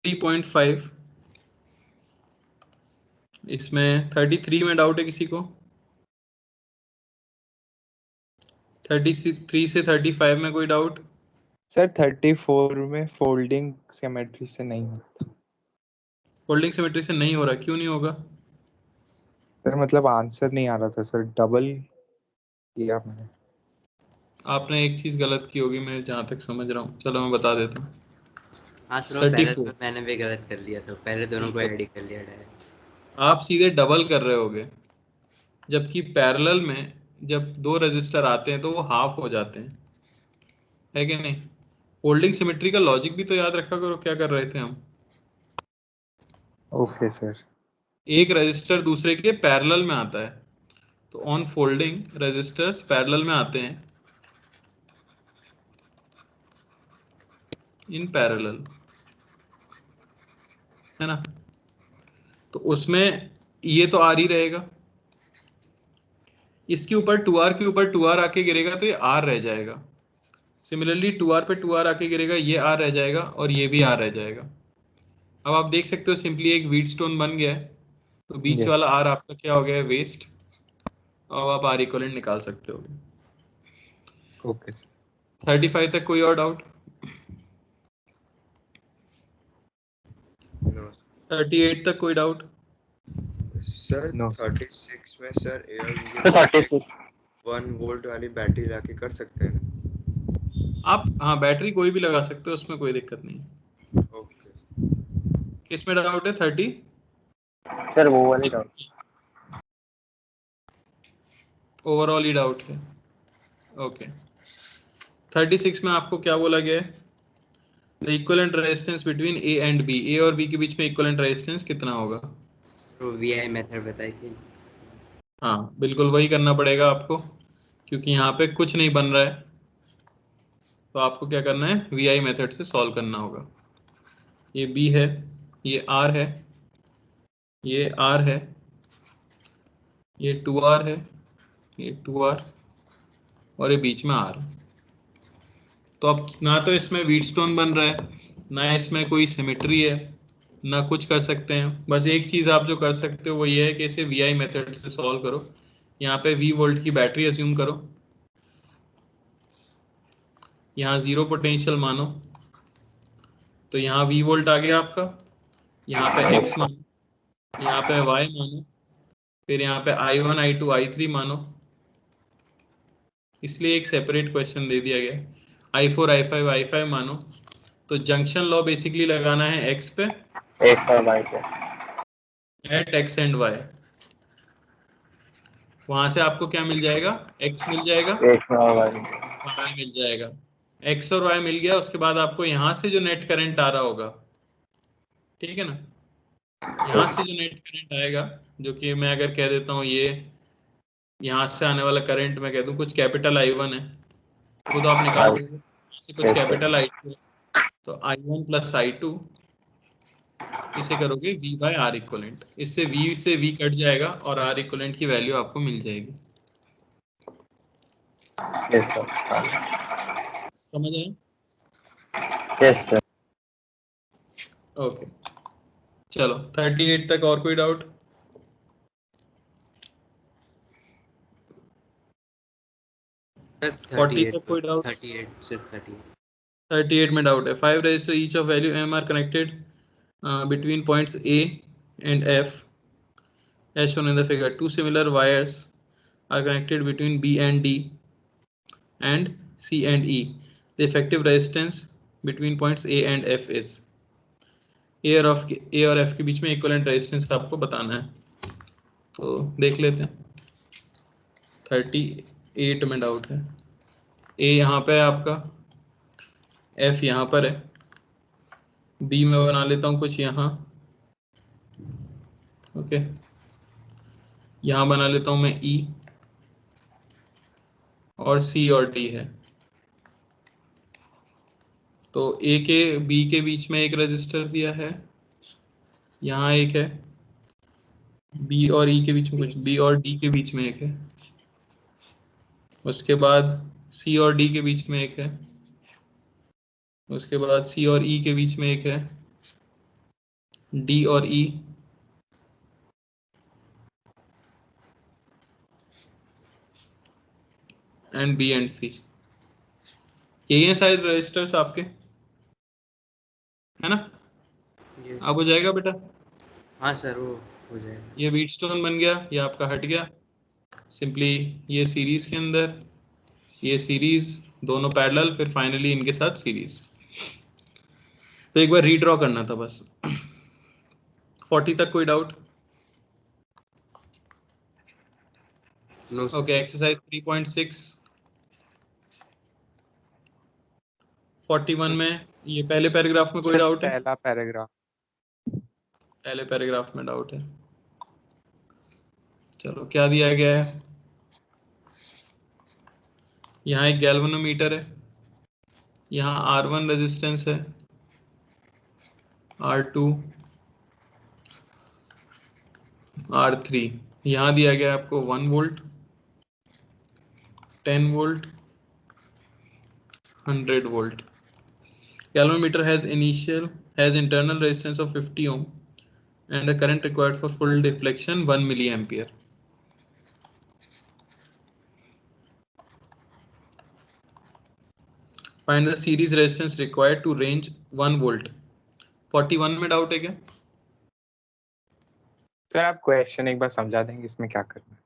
30.5, इसमें 33 में डाउट है किसी को? 33 से 35 में कोई डाउट? सर 34 में फोल्डिंग सिमेट्री से नहीं होता। फोल्डिंग सिमेट्री से नहीं हो रहा, क्यों नहीं होगा? सर मतलब आंसर नहीं आ रहा था सर, डबल किया मैंने। आपने एक चीज गलत की होगी, मैं जहां तक समझ रहा हूँ। चलो मैं बता देता हूँ। हाँ सर, पहले 34 तो मैंने भी गलत कर लिया था, पहले दोनों को ऐड ही कर लिया डायरेक्ट। आप सीधे डबल कर रहे होगे, जबकि पैरेलल में जब दो रजिस्टर आते हैं तो वो हाफ हो जाते हैं, है कि नहीं? फोल्डिंग सिमेट्री का लॉजिक भी तो याद रखा करो, क्या कर रहे थे हम? Okay sir. एक रजिस्टर दूसरे के पैरेलल में आता है, तो ऑन फोल्डिंग रजिस्टर्स पैरेलल में आते हैं, इन पैरेलल, है ना? तो उसमें ये तो आर ही रहेगा, इसके ऊपर 2r के ऊपर 2r आके गिरेगा तो ये r रह जाएगा। सिमिलरली 2r पे 2r आके गिरेगा, ये r रह जाएगा और ये भी r रह जाएगा। अब आप देख सकते हो सिंपली एक व्हीटस्टोन बन गया है, तो बीच वाला r आपका क्या हो गया है? वेस्ट। अब आप r इक्विवेलेंट निकाल सकते हो। ओके। 35 तक कोई और डाउट? 38 तक कोई डाउट? Sir No. 36 में सर ए और बी के 36 1 वोल्ट वाली बैटरी लाके कर सकते हैं ना? आप हाँ, बैटरी कोई भी लगा सकते हो, उसमें कोई दिक्कत नहीं। ओके। किस में डाउट है? 30 सर वो वाले डाउट। ओवरऑल ही डाउट है। ओके। 36 में आपको क्या बोला गया है? The equivalent resistance between A and B, A और बी के बीच में इक्विवेलेंट रेजिस्टेंस कितना होगा? तो वीआई मेथड बताई थी। हाँ बिल्कुल वही करना पड़ेगा आपको, क्योंकि यहाँ पे कुछ नहीं बन रहा है, तो आपको क्या करना है? वीआई मेथड से सॉल्व करना होगा। ये बी है, ये आर है, ये आर है, ये 2r है, ये 2r, और ये बीच में r। तो अब ना तो इसमें व्हीटस्टोन बन रहा है, ना इसमें कोई सिमेट्री है, ना कुछ कर सकते हैं। बस एक चीज आप जो कर सकते हो वो ये है कि इसे वीआई मेथड से सॉल्व करो। यहाँ पे v वोल्ट की बैटरी अज्यूम करो, यहाँ 0 पोटेंशियल मानो, तो यहाँ v वोल्ट आ गया आपका, यहाँ पे x मानो, यहाँ पे y मानो, फिर यहाँ पे i1 i2 i3 मानो। इसलिए एक सेपरेट क्वेश्चन दे दिया गया, i4 i5 i5 मानो। तो जंक्शन लॉ बेसिकली लगाना है x पे, एक और बाइक है। At x and y। वहां से आपको क्या मिल जाएगा? x मिल जाएगा, एक और बाइक। y मिल जाएगा। x और y मिल गया, उसके बाद आपको यहाँ से जो नेट करंट आ रहा होगा, ठीक है ना, यहाँ से जो नेट करंट आएगा, जो कि मैं अगर कह देता हूँ ये यहाँ से आने वाला करंट मैं कह दूँ कुछ कैपिटल I1 है, वो तो आप निकाल लोगे। यहाँ से कुछ कैपिटल I2 है, तो I1 प्लस I2, इसे करोगे V बाय आर इक्वलेंट। इससे V से V कट जाएगा और R इक्वलेंट की वैल्यू आपको मिल जाएगी। Yes sir. समझ आए? Yes sir. ओके चलो 38 तक और कोई डाउट? सर 40 तक कोई डाउट? 38 सिर्फ 38। 38 में डाउट है। 5 resistor each of value m are connected between points A and F as shown in the figure. Two similar wires are connected between B and D and C and E. The effective resistance between points A and F is A और F के बीच में equivalent resistance आपको बताना है। तो देख लेते हैं। 38 में डाउट है। A यहाँ पे है आपका, F यहाँ पर है, B में बना लेता हूँ कुछ यहाँ, ओके यहाँ बना लेता हूँ मैं E, और C और D है। तो A के B के बीच में एक रजिस्टर दिया है, यहाँ एक है, B और E के बीच में कुछ, B और D के बीच में एक है, उसके बाद C और D के बीच में एक है, उसके बाद C और E के बीच में एक है, डी और ई, एंड बी एंड सी। यही है शायद रजिस्टर्स आपके, है ना? ये अब हो जाएगा बेटा। हाँ सर वो हो जाएगा। ये व्हीटस्टोन बन गया, ये आपका हट गया। सिंपली ये सीरीज के अंदर, ये सीरीज दोनों पैरेलल, फिर फाइनली इनके साथ सीरीज। तो एक बार रीड्रॉ करना था बस। 40 तक कोई doubt? No sir. Okay, exercise 3.6 41 में ये पहले पैराग्राफ में कोई सर डाउट है? पहला पैराग्राफ। पहले पैराग्राफ में डाउट है। चलो क्या दिया गया है? यहाँ एक गैल्वेनोमीटर है, यहाँ R1 रेजिस्टेंस है, R2, R3। यहाँ दिया गया है आपको 1 volt, 10 volt, 100 volt. Galvanometer has internal resistance of 50 ohm and the current required for full deflection 1 milliampere. Find the series resistance required to range 1 volt. 41 में डाउट है क्या? सर आप क्वेश्चन एक बार समझा देंगे इसमें क्या करना है?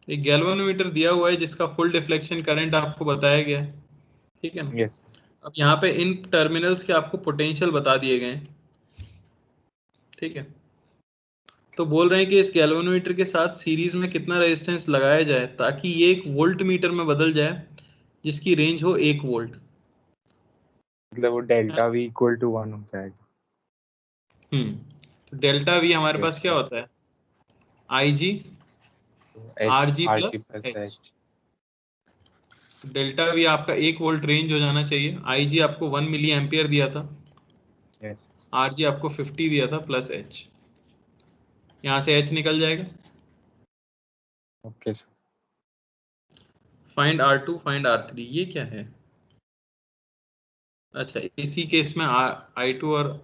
एक गैल्वेनोमीटर दिया हुआ है जिसका फुल डिफ्लेक्शन करंट आपको बताया गया है, ठीक है ना? यस। अब यहाँ पे इन टर्मिनल्स के आपको पोटेंशियल बता दिए गए हैं, ठीक है? तो बोल रहे हैं कि इस गैल्वेनोमीटर के साथ सीरीज में कितना रेजिस्टेंस लगाया जाए ताकि ये एक वोल्ट मीटर में बदल जाए जिसकी रेंज हो 1 वोल्ट। मतलब वो डेल्टा V इक्वल टू 1 हो जाएगा। तो डेल्टा वी हमारे Yes, पास क्या sir. होता है? IG RG plus H। Delta we आपका 1 वोल्ट रेंज हो जाना चाहिए। IG आपको 1 मिली एम्पियर दिया था, यस। RG आपको 50 दिया था प्लस H। यहाँ से H निकल जाएगा। Okay sir. Find R2, find R3। ये क्या है? अच्छा, इसी केस में I2 और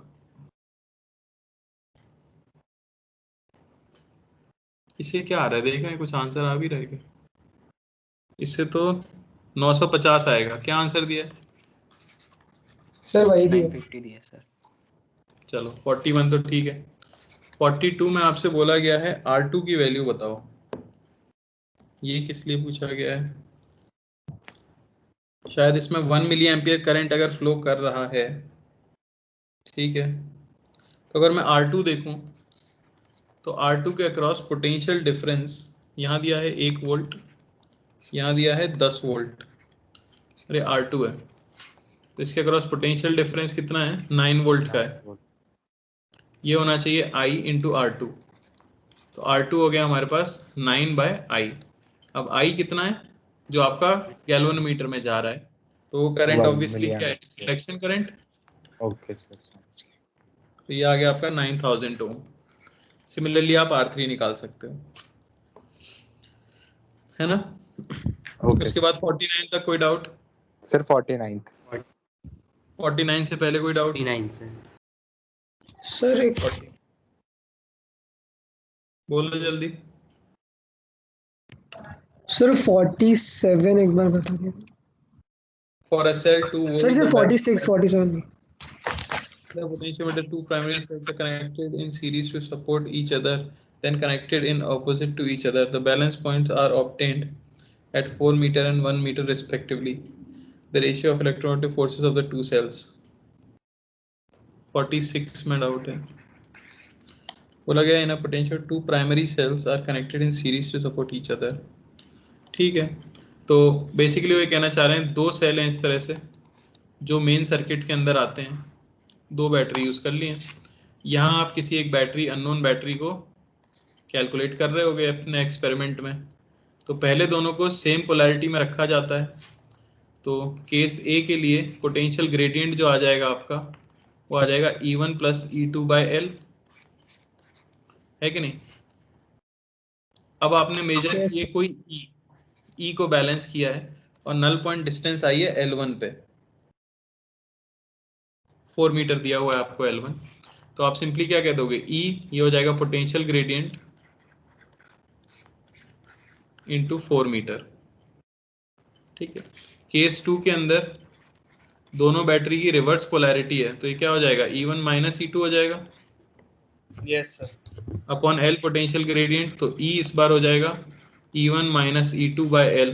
इससे क्या आ रहा है देखें, कुछ आंसर आ भी रहेगा इससे तो 950 आएगा। क्या आंसर दिया है? सर वही दिया। 950 दिया सर। चलो 41 तो ठीक है। 42 में आपसे बोला गया है R2 की वैल्यू बताओ। ये किस लिए पूछा गया है? शायद इसमें 1 मिली एम्पियर करंट अगर फ्लो कर रहा है, ठीक है, तो अगर मैं R2 देखूं तो R2 के अक्रॉस पोटेंशियल डिफरेंस यहाँ दिया है 1 वोल्ट, यहाँ दिया है 10 वोल्ट। अरे R2 है तो इसके अक्रॉस पोटेंशियल डिफरेंस कितना है? 9 वोल्ट का है। ये होना चाहिए I इंटू R2। तो R2 हो गया हमारे पास 9/I। अब I कितना है जो आपका गैल्वेनोमीटर में जा रहा है? तो वो करंट 1 ऑब्वियसली क्या है? milliampere. Deflection current. Okay sir. तो ये आ गया आपका 9000 ओम। सिमिलरली आप R3 निकाल सकते हो, है ना? ओके उसके बाद 49 तक कोई डाउट? सर 49th 49 से पहले कोई डाउट? 49 सर। सर एक बोलो जल्दी। सर 47 एक बार बता दिया। For a cell to sir volt, sir the 46 47 नहीं। the potentiometer, two primary cells are connected in series to support each other, then connected in opposite to each other. The balance points are obtained at 4 meter and 1 meter respectively. The ratio of electromotive forces of the two cells. 46 में doubt है। बोला गया in a potential two primary cells are connected in series to support each other. ठीक है, तो basically वो कहना चाह रहे हैं दो सेल हैं इस तरह से जो मेन सर्किट के अंदर आते हैं, दो बैटरी यूज कर ली हैं। यहाँ आप किसी एक बैटरी, अननोन बैटरी को कैलकुलेट कर रहे होगे अपने एक्सपेरिमेंट में, तो पहले दोनों को सेम पोलैरिटी में रखा जाता है। तो केस ए के लिए पोटेंशियल ग्रेडियंट जो आ जाएगा आपका वो आ जाएगा E1 प्लस E2/L, है कि नहीं? अब आपने मेजर Yes. किए कोई E को बैलेंस किया है और नल पॉइंट डिस्टेंस आई है L1 पे, 4 मीटर दिया हुआ है आपको L1। तो आप सिंपली क्या कह दोगे, E ये हो जाएगा पोटेंशियल ग्रेडियंट इंटू 4 मीटर। ठीक है, केस 2 के अंदर दोनों बैटरी की रिवर्स पोलैरिटी है, तो ये क्या हो जाएगा, E1 माइनस E2 हो जाएगा yes sir. Upon L potential gradient, तो E इस बार हो जाएगा E1 minus E2 by L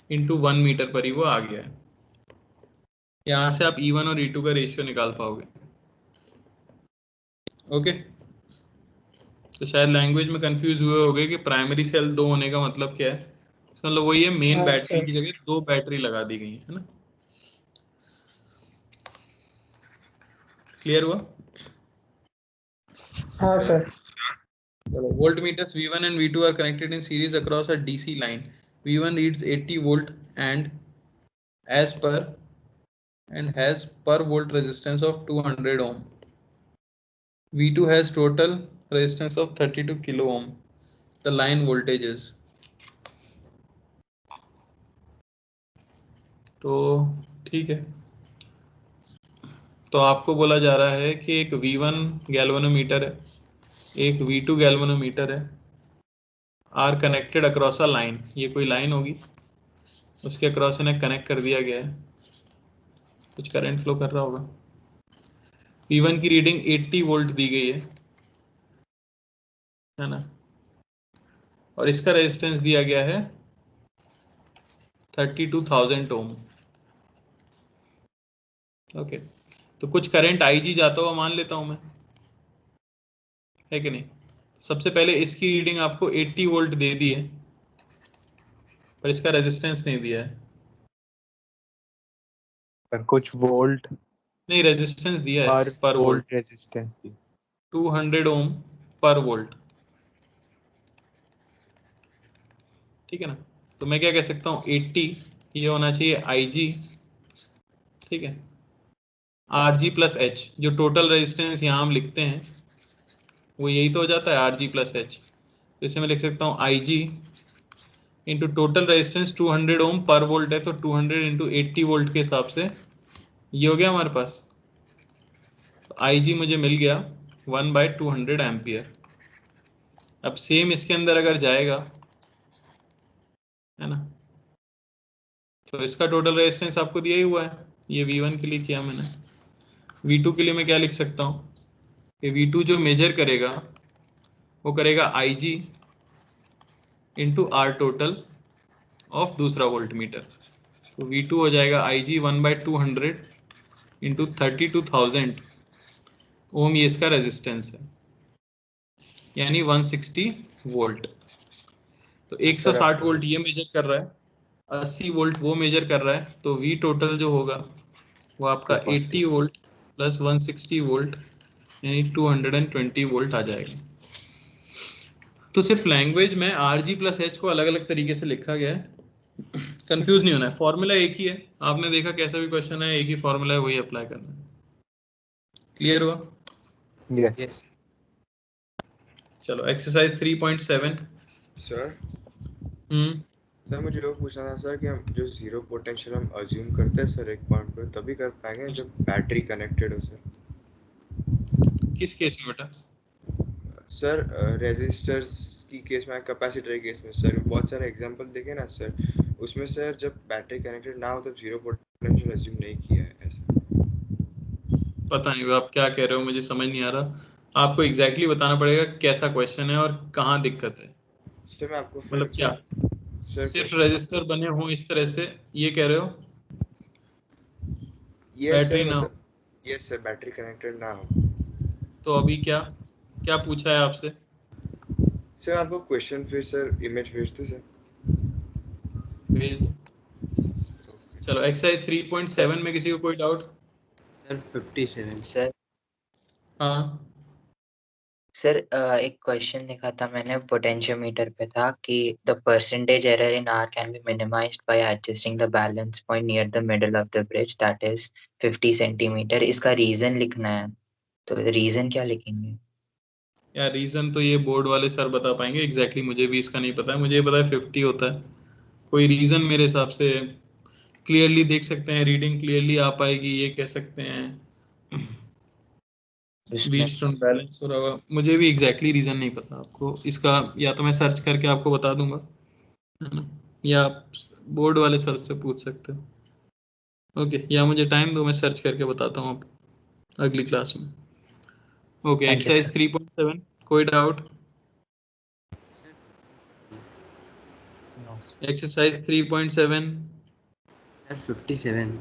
into 1 metre पर ही वो आ गया है। यहाँ से आप E1 और E2 का रेशियो निकाल पाओगे। ओके, तो शायद लैंग्वेज में कंफ्यूज हुए होगे कि प्राइमरी सेल 2 होने का मतलब क्या है। मतलब वही है, मेन हाँ, बैटरी सर। की जगह 2 बैटरी लगा दी गई है ना। क्लियर हुआ? हाँ sir. Voltmeters V1 and V2 are connected in series across a DC line. V1 reads 80 volt and has per volt resistance of 200 ohm. V2 has total resistance of 32 kilo ohm. The line voltage is. तो ठीक है, तो आपको बोला जा रहा है कि एक V1 गैल्वेनोमीटर है, एक V2 गैल्वेनोमीटर है, are connected across a line. ये कोई लाइन होगी, उसके अक्रॉस इन्हें कनेक्ट कर दिया गया है, कुछ करंट फ्लो कर रहा होगा। V1 की रीडिंग 80 वोल्ट दी गई है ना, और इसका रेजिस्टेंस दिया गया है 32,000 ओम। ओके, तो कुछ करंट IG जाता हुआ मान लेता हूं मैं, है कि नहीं। सबसे पहले इसकी रीडिंग आपको 80 वोल्ट दे दी है, पर इसका रेजिस्टेंस नहीं दिया है। पर कुछ वोल्ट नहीं, रेजिस्टेंस दिया है पर वोल्ट, वोल्ट रेजिस्टेंस भी 200 ओम पर वोल्ट। ठीक है ना, तो मैं क्या कह सकता हूँ, 80 ये होना चाहिए IG, ठीक है, RG प्लस H, जो टोटल रेजिस्टेंस यहाँ हम लिखते हैं वो यही तो हो जाता है, RG प्लस H। तो इसे मैं लिख सकता हूँ IG इंटू टोटल रेजिस्टेंस 200 ओम पर वोल्ट है, तो 200 इंटू 80 वोल्ट के हिसाब से ये हो गया हमारे पास। तो IG मुझे मिल गया 1/200 एम्पियर। अब सेम इसके अंदर अगर जाएगा, है ना, तो इसका टोटल रेजिस्टेंस आपको दिया ही हुआ है, ये V1 के लिए किया मैंने। V2 के लिए मैं क्या लिख सकता हूँ कि V2 जो मेजर करेगा वो करेगा IG into R total of दूसरा वोल्ट मीटर। तो V2 हो जाएगा IG 1/200 इंटू 32,000 ओम, ये इसका रेजिस्टेंस है, यानी 160 वोल्ट। तो 160 वोल्ट ये मेजर कर रहा है, 80 वोल्ट वो मेजर कर रहा है, तो V टोटल जो होगा वो आपका 80 वोल्ट प्लस 160 वोल्ट यानी 220 वोल्ट आ जाएगा। तो सिर्फ लैंग्वेज में RG प्लस H को अलग अलग तरीके से लिखा गया है, कंफ्यूज नहीं होना है, फॉर्मूला एक ही है। आपने देखा कैसा भी क्वेश्चन है एक ही फॉर्मूला है, वही अप्लाई करना है। क्लियर हुआ? यस। यस। चलो एक्सरसाइज 3.7। सर सर मुझे वो पूछना था सर कि हम जो जीरो पोटेंशियल हम अज्यूम करते हैं सर एक पॉइंट पर, तभी कर पाएंगे जब बैटरी कनेक्टेड हो सर। किस केस में बेटा? सर रेजिस्टर्स की केस में, कैपेसिटर केस में सर बहुत सारे एग्जांपल देखे ना सर, उसमें सर जब बैटरी कनेक्टेड ना हो तब जीरो पोटेंशियल अज्यूम नहीं किया है ऐसा। पता नहीं आप क्या कह रहे हो, मुझे समझ नहीं आ रहा। आपको एग्जैक्टली बताना पड़ेगा कैसा क्वेश्चन है और कहाँ दिक्कत है। सर मैं आपको मतलब क्या सर सिर्फ रजिस्टर बने हों इस तरह से ये कह रहे हो? बैटरी ना हो? यस सर, बैटरी कनेक्टेड ना हो। तो अभी क्या क्या पूछा है आपसे? सर आपको क्वेश्चन फिर सर इमेज भेज दो सर। भेज दो। चलो एक्सरसाइज 3.7 में किसी को कोई डाउट? सर 57। सर हाँ सर एक क्वेश्चन लिखा था मैंने पोटेंशियोमीटर पे था कि the percentage error in are can be minimised bye adjusting the balance point near the middle of the bridge that is 50 centimetre. इसका रीजन लिखना है, तो रीजन क्या लिखेंगे? यार, रीजन तो ये बोर्ड वाले सर बता पाएंगे एग्जैक्टली, मुझे भी इसका नहीं पता है। मुझे पता है 50 होता है। कोई रीजन मेरे हिसाब से क्लियरली देख सकते हैं, रीडिंग क्लियरली आ पाएगी ये कह सकते हैं। उसमें व्हीटस्टोन बैलेंस हो रहा होगा, मुझे भी एग्जैक्टली रीजन नहीं पता आपको इसका, या तो मैं सर्च करके आपको बता दूंगा, है ना, या आप बोर्ड वाले सर से पूछ सकते हो। ओके, या मुझे टाइम दो, मैं सर्च करके बताता हूँ आपको अगली क्लास में। Okay, thank you exercise sir. 3.7, कोई डाउट? No exercise 3.7, sir 57।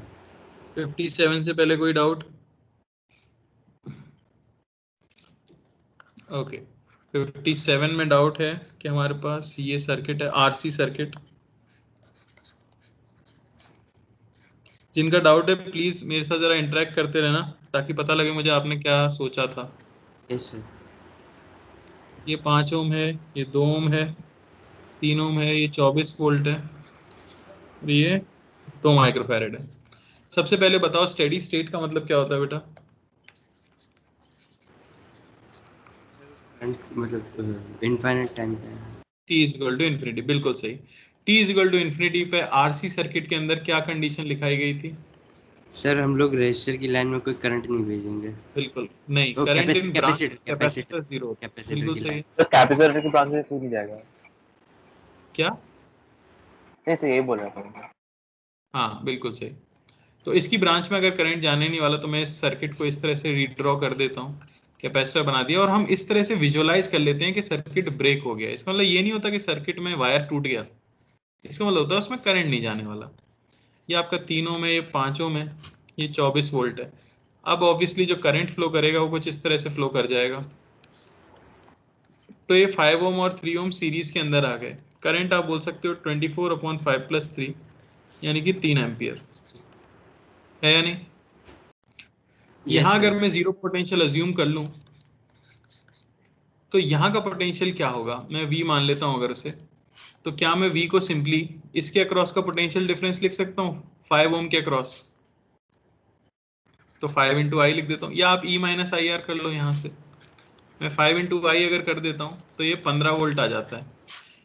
57 से पहले कोई डाउट? ओके, 57 में डाउट है कि हमारे पास ये सर्किट है, आरसी सर्किट। जिनका डाउट है प्लीज मेरे साथ जरा इंटरेक्ट करते रहना, ताकि पता लगे मुझे आपने क्या सोचा था। Yes sir. ये 5 ओम है, ये 2 ओम है, 3 ओम है, ये 24 वोल्ट है, और ये 2 माइक्रोफैरेड है। सबसे पहले बताओ स्टेडी स्टेट का मतलब क्या होता है बेटा? मतलब इनफाइनाइट टाइम पे। T is equal to infinity, बिल्कुल सही। T is equal to infinity पे आरसी सर्किट के अंदर क्या कंडीशन लिखाई गई थी? सर हम लोग रजिस्टर की लाइन में कोई करंट नहीं भेजेंगे। बिल्कुल नहीं, ओ current in branch capacitor capacitor capacitor zero होता है, कैपेसिटर बिल्कुल की सही लाइन। है। तो कैपेसिटर की ब्रांच में क्यों नहीं जाएगा? क्या? नहीं सर, यही बोल रहा था। हाँ बिल्कुल सही। तो इसकी ब्रांच में अगर करंट जाने नहीं वाला तो मैं इस सर्किट को इस तरह से रीड्रॉ कर देता हूँ, कैपेसिटर बना दिया, और हम इस तरह से विजुअलाइज कर लेते हैं कि सर्किट ब्रेक हो गया। इसका मतलब ये नहीं होता कि सर्किट में वायर टूट गया, इसका मतलब होता है उसमें करंट नहीं जाने वाला। ये आपका 3 ओम है, ये 5 ओम है, ये 24 वोल्ट है। अब ऑब्वियसली जो करंट फ्लो करेगा वो कुछ इस तरह से फ्लो कर जाएगा। तो ये 5 ओम और 3 ओम सीरीज के अंदर आ गए। करंट आप बोल सकते हो 24/5 + 3, यानी कि 3 एम्पियर है या नहीं? यस यहां सर। अगर मैं जीरो पोटेंशियल अज्यूम कर लूं तो यहाँ का पोटेंशियल क्या होगा, मैं V मान लेता हूं अगर उसे, तो क्या मैं V को सिंपली इसके अक्रॉस का पोटेंशियल डिफरेंस लिख सकता हूँ 5 ओम के अक्रॉस? तो 5 इंटू आई लिख देता हूँ, या आप E - IR कर लो। यहाँ से मैं 5 इंटू आई अगर कर देता हूँ तो ये 15 वोल्ट आ जाता है,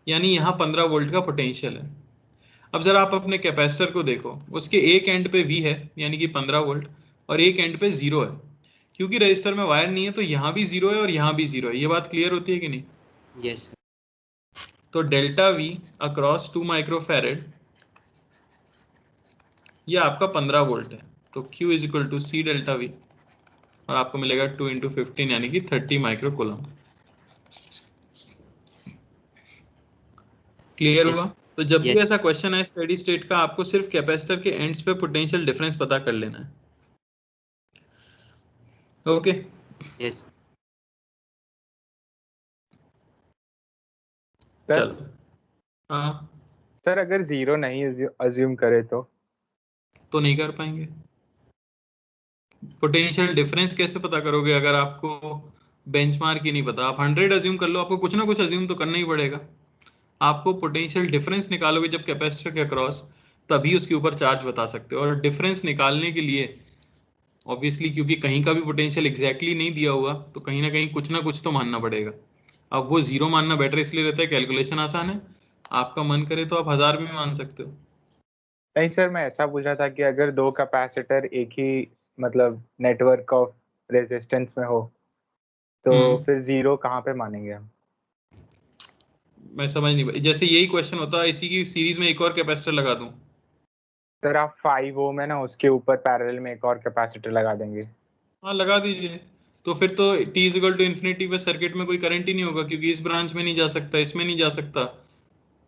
यानी यहाँ 15 वोल्ट का पोटेंशियल है। अब जरा आप अपने कैपेसिटर को देखो, उसके एक एंड पे V है यानी कि 15 वोल्ट, और एक एंड पे 0 है। क्योंकि रजिस्टर में वायर नहीं है तो यहाँ भी 0 है और यहाँ भी 0 है। ये बात क्लियर होती है कि नहीं? Yes sir. तो डेल्टा V अक्रॉस 2 माइक्रोफैरेड ये आपका 15 वोल्ट है। तो Q is equal to C delta V, और आपको मिलेगा 2 इंटू 15 यानी कि 30 माइक्रो कूलम। क्लियर यस हुआ? तो जब भी यस ऐसा क्वेश्चन है स्टेडी स्टेट का, आपको सिर्फ कैपेसिटर के एंड्स पे पोटेंशियल डिफरेंस पता कर लेना है। Okay, yes. सर चलो। हाँ, सर अगर जीरो नहीं अज्यूम करे तो नहीं कर पाएंगे। पोटेंशियल डिफरेंस कैसे पता करोगे अगर आपको बेंचमार्क ही नहीं पता? आप 100 अज्यूम कर लो, आपको कुछ ना कुछ अज्यूम तो करना ही पड़ेगा। आपको पोटेंशियल डिफरेंस निकालोगे जब कैपेसिटर के अक्रॉस, तभी उसके ऊपर चार्ज बता सकते हो। और डिफरेंस निकालने के लिए ऑब्वियसली, क्योंकि कहीं का भी पोटेंशियल एग्जैक्टली नहीं दिया हुआ, तो कहीं ना कुछ तो मानना पड़ेगा। अब वो जीरो मानना बेटर इसलिए रहता है, कैलकुलेशन आसान है। आपका मन करे तो आप 1000 भी मान सकते हो। नहीं सर, मैं ऐसा पूछ रहा था कि अगर दो कैपेसिटर एक ही मतलब नेटवर्क ऑफ रेजिस्टेंस में हो तो फिर जीरो कहाँ पे मानेंगे हम? मैं समझ नहीं पाई, जैसे यही क्वेश्चन होता है इसी की सीरीज में एक और कैपेसिटर लगा दूं। सर आप 5 ओम है ना, उसके ऊपर पैरेलल में एक और कैपेसिटर लगा देंगे। हाँ लगा दीजिए, तो फिर तो t इक्वल टू इन्फिनिटी पे सर्किट में कोई करंट ही नहीं होगा, क्योंकि इस ब्रांच में नहीं जा सकता, इसमें नहीं जा सकता।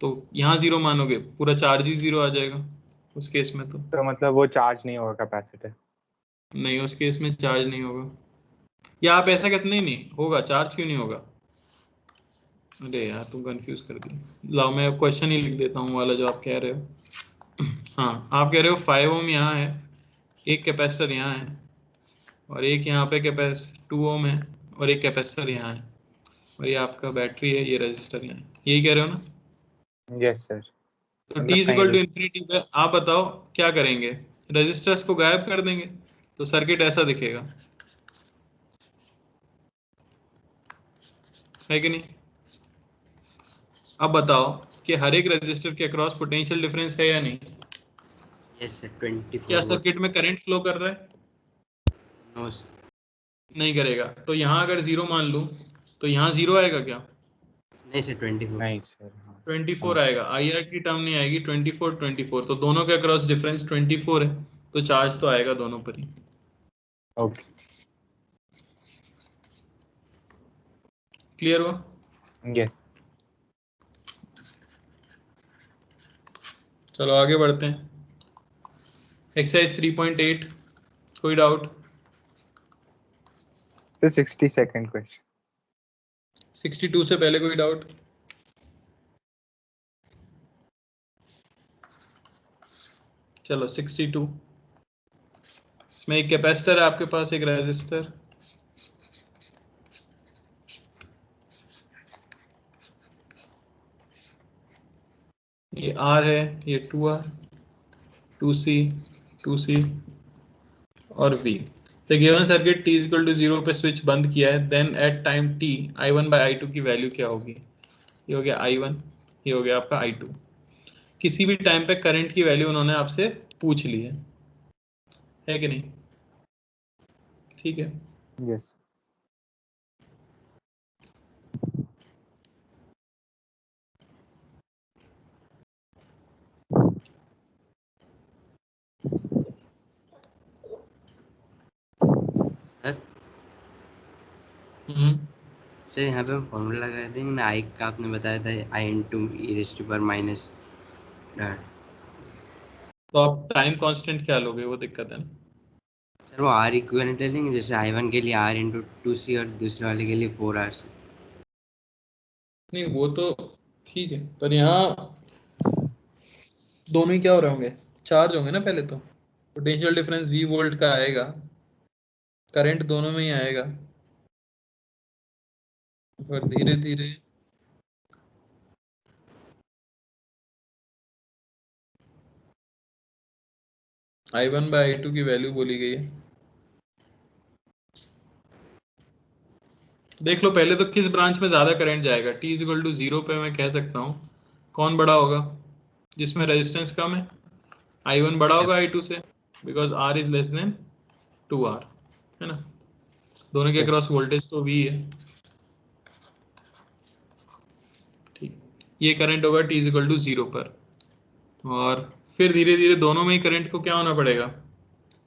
तो यहाँ जीरो मानोगे, पूरा चार्ज ही जीरो आ जाएगा उस केस में। तो तो मतलब वो चार्ज नहीं होगा कैपेसिटर? नहीं, उस केस में चार्ज नहीं होगा। या आप ऐसा कैसे, नहीं नहीं होगा, चार्ज क्यों नहीं होगा? अरे यार तुम कंफ्यूज कर दिए। लाओ मैं क्वेश्चन ही लिख देता हूँ वाला जो आप कह रहे हो। हाँ, आप कह रहे हो 5 ओम यहाँ है, एक कैपेसिटर यहाँ है, और एक यहाँ पे 2 ओम है, और एक कैपेसिटर यहाँ है, और ये आपका बैटरी है, ये रजिस्टर यहाँ है। यही कह रहे हो ना? Yes sir. तो t मतलब इक्वल टू नहीं, इन्फिनिटी पे आप बताओ क्या करेंगे? रेजिस्टर्स को गायब कर देंगे तो सर्किट ऐसा दिखेगा, है कि नहीं? अब बताओ कि हर एक रजिस्टर के अक्रॉस पोटेंशियल डिफरेंस है या नहीं? यस सर 24 क्या वोल्ट। सर्किट में करंट फ्लो कर रहा है? No sir. नहीं करेगा। तो यहाँ अगर 0 मान लूँ तो यहाँ 0 आएगा क्या? नहीं सर 24। नहीं सर, हाँ 24 आएगा। IR की टर्म नहीं आएगी। 24 तो दोनों के अक्रॉस डिफरेंस 24 है, तो चार्ज तो आएगा दोनों पर ही। ओके क्लियर हुआ? यस। चलो आगे बढ़ते हैं। एक्सरसाइज 3.8, कोई डाउट? तो 62nd क्वेश्चन। 62 से पहले कोई डाउट? चलो 62, इसमें एक कैपेसिटर है आपके पास, एक रेजिस्टर। ये R है, ये 2R, 2C, 2C और V। The given circuit t equal to 0 पे स्विच बंद किया है, then at time t I1 by I2 की वैल्यू क्या होगी? ये हो गया I1, ये हो गया आपका I2। किसी भी टाइम पे करंट की वैल्यू उन्होंने आपसे पूछ ली है कि नहीं? ठीक है। यस सर सर यहाँ पे हम फॉर्मूला लगा देंगे ना, आई का आपने बताया था I into E raise to power minus dot. तो आप टाइम कांस्टेंट क्या लोगे, वो दिक्कत है ना। सर वो आर इक्विवेलेंट ले लेंगे, जैसे I1 के लिए R इंटू 2C और दूसरे वाले के लिए 4R। नहीं वो तो ठीक है, पर यहाँ दोनों ही क्या हो रहे होंगे? चार्ज होंगे ना पहले तो। पोटेंशियल डिफरेंस V वोल्ट का आएगा, करंट दोनों में ही आएगा, पर धीरे धीरे I1 बाई I2 की वैल्यू बोली गई है। देख लो पहले तो किस ब्रांच में ज्यादा करंट जाएगा। t इक्वल टू 0 पे मैं कह सकता हूँ कौन बड़ा होगा? जिसमें रेजिस्टेंस कम है। I1 बड़ा होगा I2 से, because R is less than 2R, है ना। दोनों के Yes. अक्रॉस वोल्टेज तो V है। ठीक, ये करंट होगा t इक्वल टू 0 पर, और फिर धीरे धीरे दोनों में ही करंट को क्या होना पड़ेगा?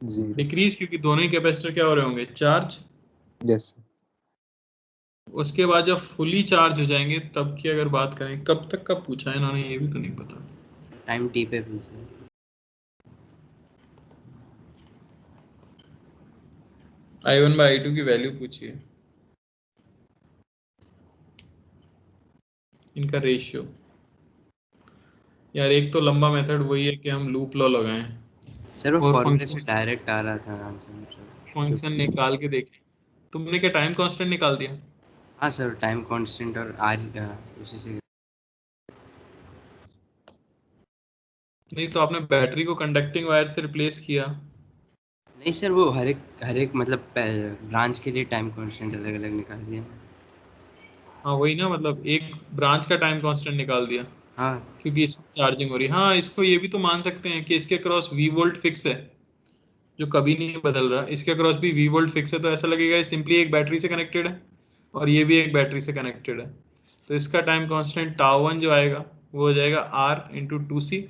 0। डिक्रीज, क्योंकि दोनों ही कैपेसिटर क्या हो रहे होंगे? चार्ज। यस उसके बाद जब फुली चार्ज हो जाएंगे तब की अगर बात करें, कब तक का पूछा है इन्होंने, ये भी तो नहीं पता। टाइम टी पे पूछा। I1 बाई I2 की वैल्यू पूछी है, इनका रेशियो। यार एक तो लंबा मेथड वही है कि हम लूप लॉ लगाएं सर वो और फॉर्मूले से फंक्शन डायरेक्ट आ रहा था आंसर मतलब। निकाल के देखें। तुमने क्या टाइम कांस्टेंट निकाल दिया? हाँ सर टाइम कांस्टेंट और आर उसी से। नहीं तो आपने बैटरी को कंडक्टिंग वायर से रिप्लेस किया। नहीं सर वो हर एक मतलब ब्रांच के लिए टाइम कांस्टेंट अलग अलग निकाल दिया। हाँ वही ना, मतलब एक ब्रांच का टाइम कांस्टेंट निकाल दिया, हाँ क्योंकि इसमें चार्जिंग हो रही है। हाँ इसको ये भी तो मान सकते हैं कि इसके क्रॉस V वोल्ट फिक्स है, जो कभी नहीं बदल रहा। इसके अक्रॉस भी V वोल्ट फिक्स है, तो ऐसा लगेगा ये सिंपली एक बैटरी से कनेक्टेड है, और ये भी एक बैटरी से कनेक्टेड है। तो इसका टाइम कांस्टेंट τ1 जो आएगा वो हो जाएगा R इंटू 2C,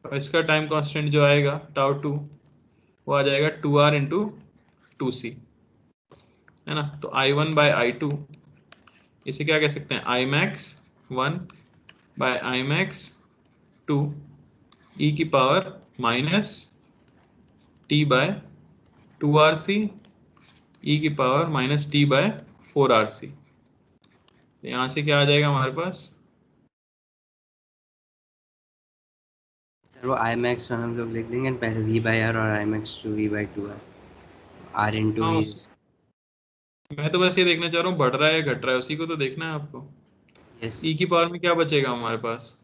और इसका टाइम कांस्टेंट जो आएगा τ2 वो आ जाएगा 2R इंटू 2C, है ना। तो I1 बाई I2, इसे क्या कह सकते हैं? Imax 1 बाय Imax 2 e की power minus t by 2RC e की power minus t by 4RC। तो यहाँ से क्या आ जाएगा हमारे पास? सर वो आई मैक्स वन हम लोग लिख देंगे पहले वी बाई आर और I max two V by two R into हाँ वी। मैं तो बस ये देखना चाह रहा हूँ बढ़ रहा है या घट रहा है, उसी को तो देखना है आपको। यस e की पावर में क्या बचेगा हमारे पास?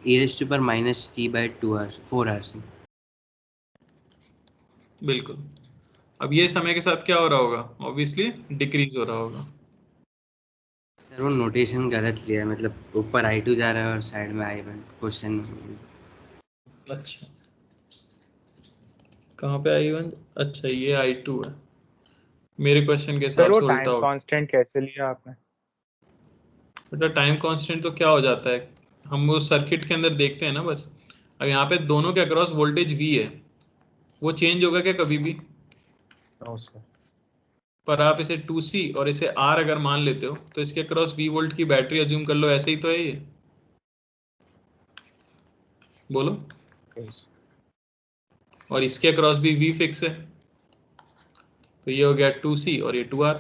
E raise to power minus T by 4RC। बिल्कुल। अब ये समय के साथ क्या हो रहा होगा? ऑब्वियसली डिक्रीज हो रहा होगा। सर वो नोटेशन गलत लिया है, मतलब ऊपर I2 जा रहा है और साइड में I1 क्वेश्चन में। अच्छा कहाँ पे I1? अच्छा ये I2 है, मेरे क्वेश्चन के सर हिसाब वो से उल्टा टाइम होगा। कांस्टेंट कैसे लिया आपने? बेटा टाइम कांस्टेंट तो क्या हो जाता है, हम वो सर्किट के अंदर देखते हैं ना बस। अब यहाँ पे दोनों के अक्रॉस वोल्टेज V है, वो चेंज होगा क्या कभी भी? No sir. पर आप इसे 2C और इसे R अगर मान लेते हो तो इसके अक्रॉस V वोल्ट की बैटरी अज्यूम कर लो, ऐसे ही तो है ये, बोलो। और इसके अक्रॉस भी V फिक्स है, तो ये हो गया 2C और ये 2R।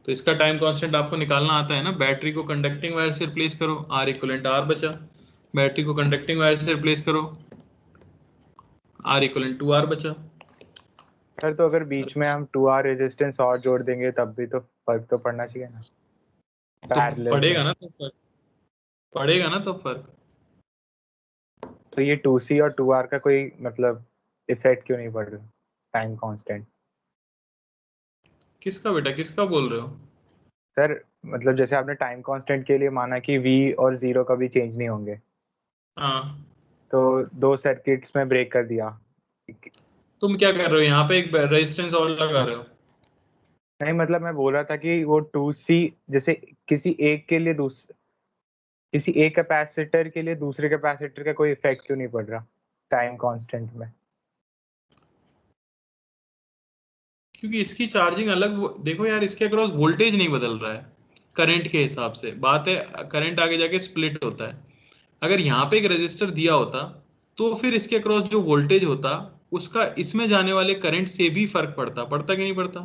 तो इसका टाइम कांस्टेंट आपको निकालना आता है ना, बैटरी को कंडक्टिंग वायर से रिप्लेस करो, R इक्वलेंट R बचा, बैटरी को कंडक्टिंग वायर से रिप्लेस करो, R इक्वलेंट 2R बचा। सर तो अगर बीच में हम 2R रेजिस्टेंस और जोड़ देंगे तब भी तो फर्क तो पड़ना चाहिए ना, तो पैरेलल पड़ेगा में। ना, तो फर्क पड़ेगा ना, तो फर्क। तो ये 2C और 2R का कोई मतलब इफेक्ट क्यों नहीं पड़ रहा टाइम कांस्टेंट? किसका बेटा, किसका बोल रहे हो? सर मतलब जैसे आपने टाइम कांस्टेंट के लिए माना कि V और 0 कभी चेंज नहीं होंगे, हाँ, तो दो सर्किट्स में ब्रेक कर दिया। तुम क्या कर रहे हो यहाँ पे, एक रेजिस्टेंस और लगा रहे हो। नहीं मतलब मैं बोल रहा था कि वो 2C जैसे किसी एक के लिए किसी एक कैपेसिटर के लिए दूसरे कैपेसिटर का कोई इफेक्ट क्यों नहीं पड़ रहा टाइम कांस्टेंट में? क्योंकि इसकी चार्जिंग अलग, देखो यार इसके अक्रॉस वोल्टेज नहीं बदल रहा है करंट के हिसाब से, बात है करंट आगे जाके स्प्लिट होता है। अगर यहाँ पे एक रेजिस्टर दिया होता तो फिर इसके अक्रॉस जो वोल्टेज होता उसका इसमें जाने वाले करंट से भी फर्क पड़ता कि नहीं पड़ता?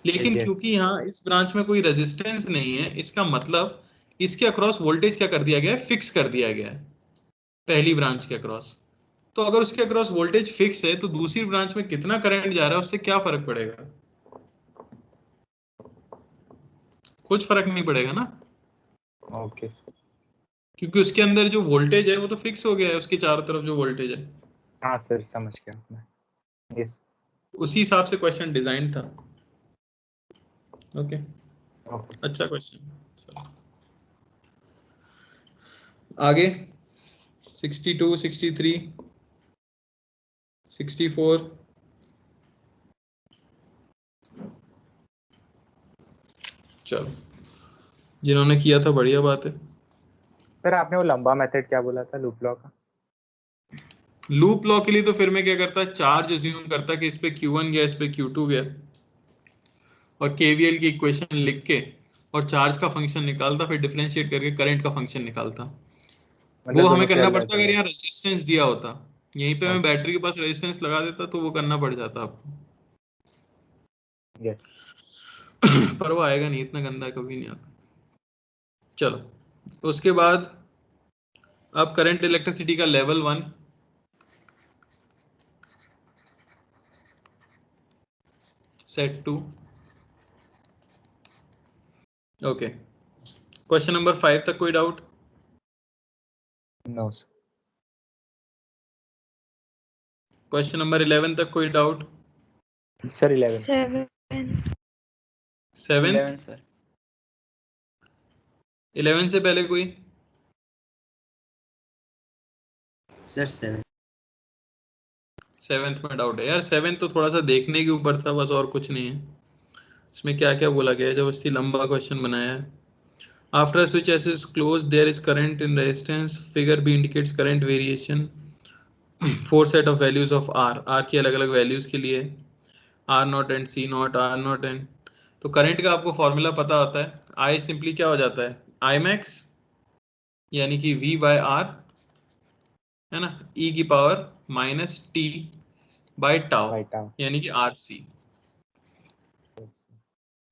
लेकिन Yes. क्योंकि यहाँ इस ब्रांच में कोई रेजिस्टेंस नहीं है, इसका मतलब इसके अक्रॉस वोल्टेज क्या कर दिया गया है, फिक्स कर दिया गया है पहली ब्रांच के अक्रॉस। तो अगर उसके अक्रॉस वोल्टेज फिक्स है तो दूसरी ब्रांच में कितना करंट जा रहा है उससे क्या फर्क पड़ेगा? कुछ फर्क नहीं पड़ेगा ना, ओके। क्योंकि उसके अंदर जो वोल्टेज है वो तो फिक्स हो गया है, उसके चारों तरफ जो वोल्टेज है। हाँ सर समझ गया मैं। यस। उसी हिसाब से क्वेश्चन डिजाइन था। Okay, okay. अच्छा क्वेश्चन। आगे 62, 63, 64। चलो, जिन्होंने किया था बढ़िया बात है। सर आपने वो लंबा मेथड क्या बोला था लूप लॉ का? लूप लॉ के लिए तो फिर मैं क्या करता, चार्ज अज्यूम करता कि इस पे Q1 गया, इस पे Q2 गया, और KVL की इक्वेशन लिख के और चार्ज का फंक्शन निकालता, फिर डिफरेंशिएट करके करंट का फंक्शन निकालता। वो मतलब हमें दोनों के करना अलग पड़ता अगर अलग। यहाँ रेजिस्टेंस दिया होता, यहीं पे मैं ओके। बैटरी के पास रेजिस्टेंस लगा देता तो वो करना पड़ जाता आपको। यस। पर वो आएगा नहीं, इतना गंदा कभी नहीं आता। चलो उसके बाद अब करंट इलेक्ट्रिसिटी का level 1, set 2। Okay, question number 5 तक कोई डाउट? नो क्वेश्चन नंबर 11 तक कोई डाउट? सर 11। 7th 11 sir. 11 से पहले कोई? सर 7। 7th में डाउट है यार, 7th तो थोड़ा सा देखने के ऊपर था बस, और कुछ नहीं है इसमें। क्या क्या बोला गया है, जब इसकी लंबा क्वेश्चन बनाया है। After switch S is close there is current in resistance, figure B indicates current variation, 4 set of values of R की अलग अलग वैल्यूज के लिए, R naught and C naught, R naught and. तो करंट का आपको फॉर्मूला पता होता है, आई सिंपली क्या हो जाता है, आई मैक्स यानी कि V बाय आर, है ना, e की power minus t by tau यानी कि RC।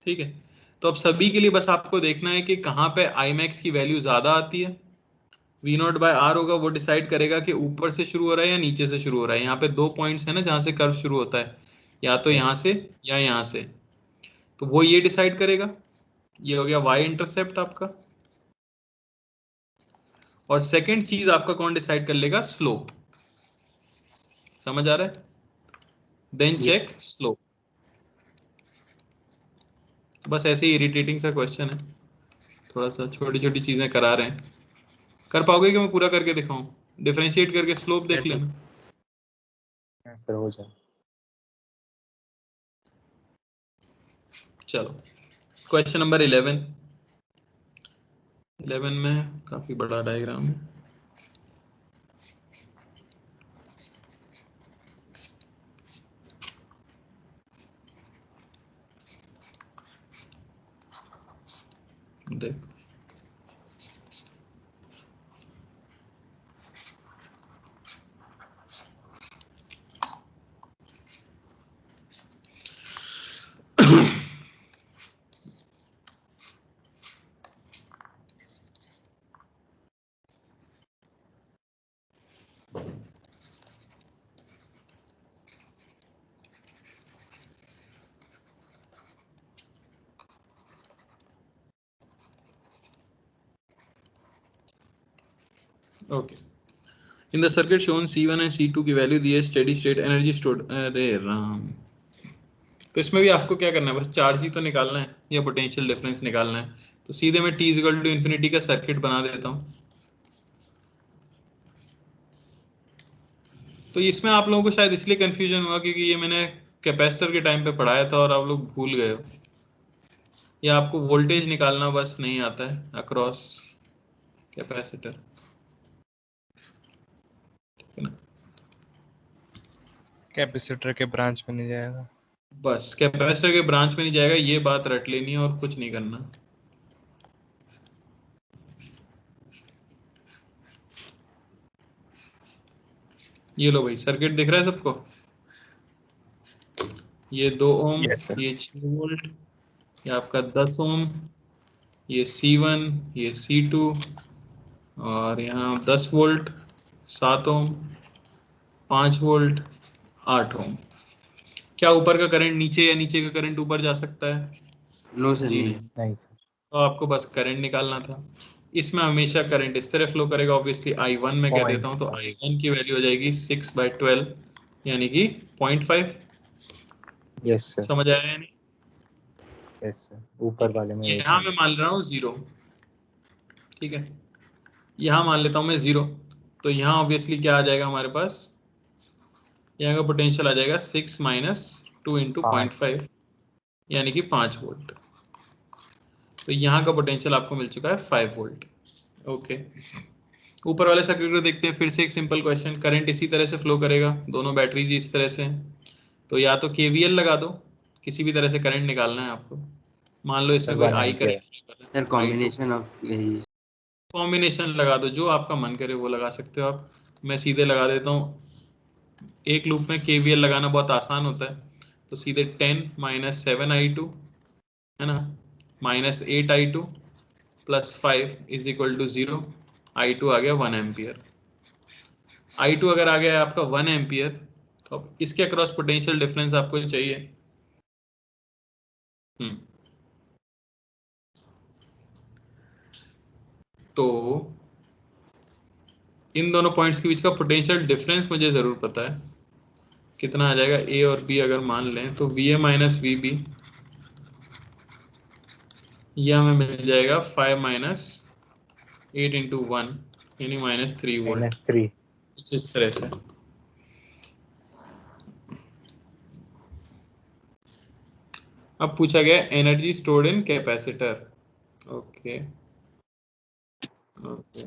ठीक है, तो अब सभी के लिए बस आपको देखना है कि कहाँ पे आई मैक्स की वैल्यू ज्यादा आती है। V नॉट बाय आर होगा, वो डिसाइड करेगा कि ऊपर से शुरू हो रहा है या नीचे से शुरू हो रहा है। यहाँ पे 2 पॉइंट्स है ना जहाँ से कर्व शुरू होता है, या तो यहाँ से या यहाँ से, तो वो ये डिसाइड करेगा। ये हो गया y इंटरसेप्ट आपका। और सेकंड चीज आपका कौन डिसाइड कर लेगा, स्लोप। समझ आ रहा है? Then check slope. बस ऐसे ही इरिटेटिंग सा क्वेश्चन है, थोड़ा सा छोटी छोटी चीजें करा रहे हैं। कर पाओगे कि मैं पूरा करके दिखाऊं? डिफरेंशिएट करके स्लोप देख सर लेना। सर हो जाए। चलो क्वेश्चन नंबर 11 में काफी बड़ा डायग्राम है। देखो okay, in the circuit shown C1 and C2 की वैल्यू दी है, स्टेडी स्टेट एनर्जी स्टोर्ड। अरे राम, तो इसमें भी आपको क्या करना है, बस चार्ज ही तो निकालना है या पोटेंशियल डिफरेंस निकालना है। तो सीधे मैं t इक्वल टू इन्फिनिटी का सर्किट बना देता हूँ। तो इसमें आप लोगों को शायद इसलिए कंफ्यूजन हुआ क्योंकि ये मैंने कैपेसिटर के टाइम पे पढ़ाया था और आप लोग भूल गए हो, या आपको वोल्टेज निकालना बस नहीं आता है अक्रॉस कैपेसिटर, ठीक है ना। कैपेसिटर के ब्रांच में नहीं जाएगा। बस कैपेसिटर के ब्रांच में नहीं जाएगा, ये बात रट लेनी है और कुछ नहीं करना। ये लो भाई, सर्किट दिख रहा है सबको, ये 2 ओम, यस सर। ये 6 वोल्ट, ये आपका 10 ओम, ये C1, ये C2, और यहाँ 10 वोल्ट, 7 ओम, 5 वोल्ट, 8 ओम। क्या ऊपर का करंट नीचे या नीचे का करंट ऊपर जा सकता है? नो सर, जी नहीं। नहीं। नहीं सर। तो आपको बस करंट निकालना था। इसमें हमेशा करंट इस तरह फ्लो करेगा, ऑब्वियसली I1 में कह देता हूँ, तो I1 की वैल्यू हो जाएगी 6/12 यानी कि 0.5। Yes sir. समझ आया या नहीं? यस सर, ऊपर वाले में यहाँ मैं मान रहा हूँ 0, ठीक है, यहाँ मान लेता हूँ मैं 0। तो यहाँ ऑब्वियसली क्या आ जाएगा हमारे पास, यहाँ का पोटेंशियल आ जाएगा 6 - 2 × 0.5 यानी कि 5 वोल्ट। तो यहाँ का पोटेंशियल आपको मिल चुका है 5 वोल्ट। ओके, ऊपर वाले सर्किट को देखते हैं फिर से। एक सिंपल क्वेश्चन, करंट इसी तरह से फ्लो करेगा, दोनों बैटरीज इस तरह से हैं, तो या तो KVL लगा दो, किसी भी तरह से करंट निकालना है आपको। मान लो इसमें कोई I करंट फ्लो कर सर रहा है, I2 कॉम्बिनेशन ऑफ यही। कॉम्बिनेशन लगा दो, जो आपका मन करे वो लगा सकते हो आप। मैं सीधे लगा देता हूँ, एक लूप में KVL लगाना बहुत आसान होता है, तो सीधे 10 - 7I2 है ना, -8I2 + 5 = 0। I2 आ गया 1 एम्पियर। I2 अगर आ गया है आपका 1 एम्पियर, तो अब इसके अक्रॉस पोटेंशियल डिफरेंस आपको चाहिए। तो इन दोनों पॉइंट्स के बीच का पोटेंशियल डिफरेंस मुझे जरूर पता है, कितना आ जाएगा। A और B अगर मान लें तो VA - VB, यह हमें मिल जाएगा 5 - 8 × 1 यानी -3 वोल्ट, -3। कुछ इस तरह से। अब पूछा गया energy stored in capacitor. Okay okay,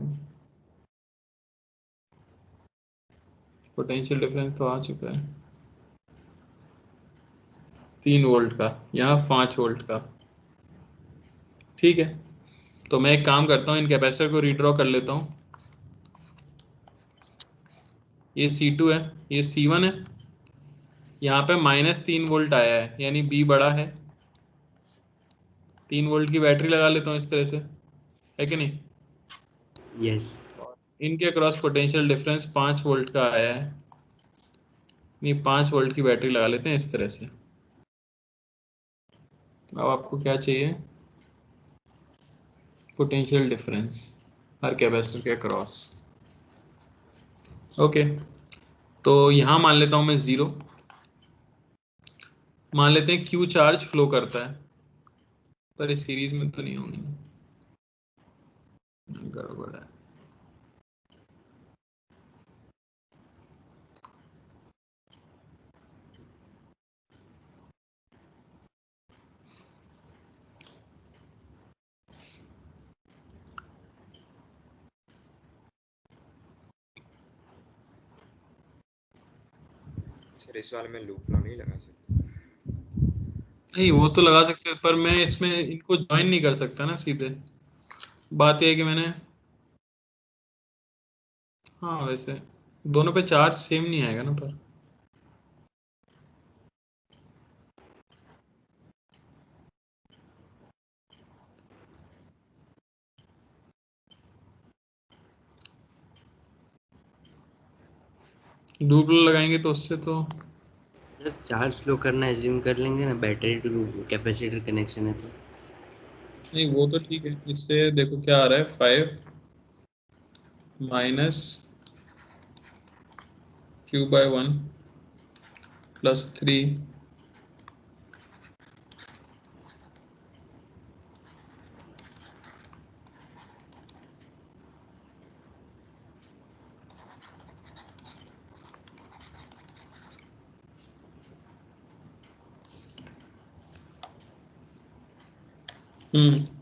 potential difference तो आ चुका है 3 वोल्ट का, यहाँ 5 वोल्ट का, ठीक है। तो मैं एक काम करता हूँ, इन कैपेसिटर को रीड्रॉ कर लेता हूँ। ये C2 है, ये C1 है, यहाँ पे -3 वोल्ट आया है यानी B बड़ा है। 3 वोल्ट की बैटरी लगा लेता हूँ इस तरह से, है कि नहीं। यस। इनके अक्रॉस पोटेंशियल डिफरेंस 5 वोल्ट का आया है, नहीं 5 वोल्ट की बैटरी लगा लेते हैं इस तरह से। अब आपको क्या चाहिए, पोटेंशियल डिफरेंस हर कैपेसिटर के अक्रॉस। ओके, तो यहाँ मान लेता हूँ मैं 0। मान लेते हैं Q चार्ज फ्लो करता है, पर इस सीरीज में तो नहीं होंगे, गड़बड़ है। सर इस वाले में लूप लॉ नहीं लगा सकते। नहीं वो तो लगा सकते हैं, पर मैं इसमें इनको ज्वाइन नहीं कर सकता ना सीधे। बात यह है कि मैंने, हाँ वैसे दोनों पे चार्ज सेम नहीं आएगा ना, पर लूप लगाएंगे तो उससे तो मतलब चार्ज फ्लो करना एज्यूम कर लेंगे ना, बैटरी टू कैपेसिटर कनेक्शन है तो। नहीं, वो तो ठीक है। इससे देखो क्या आ रहा है, 5 माइनस q/1 प्लस 3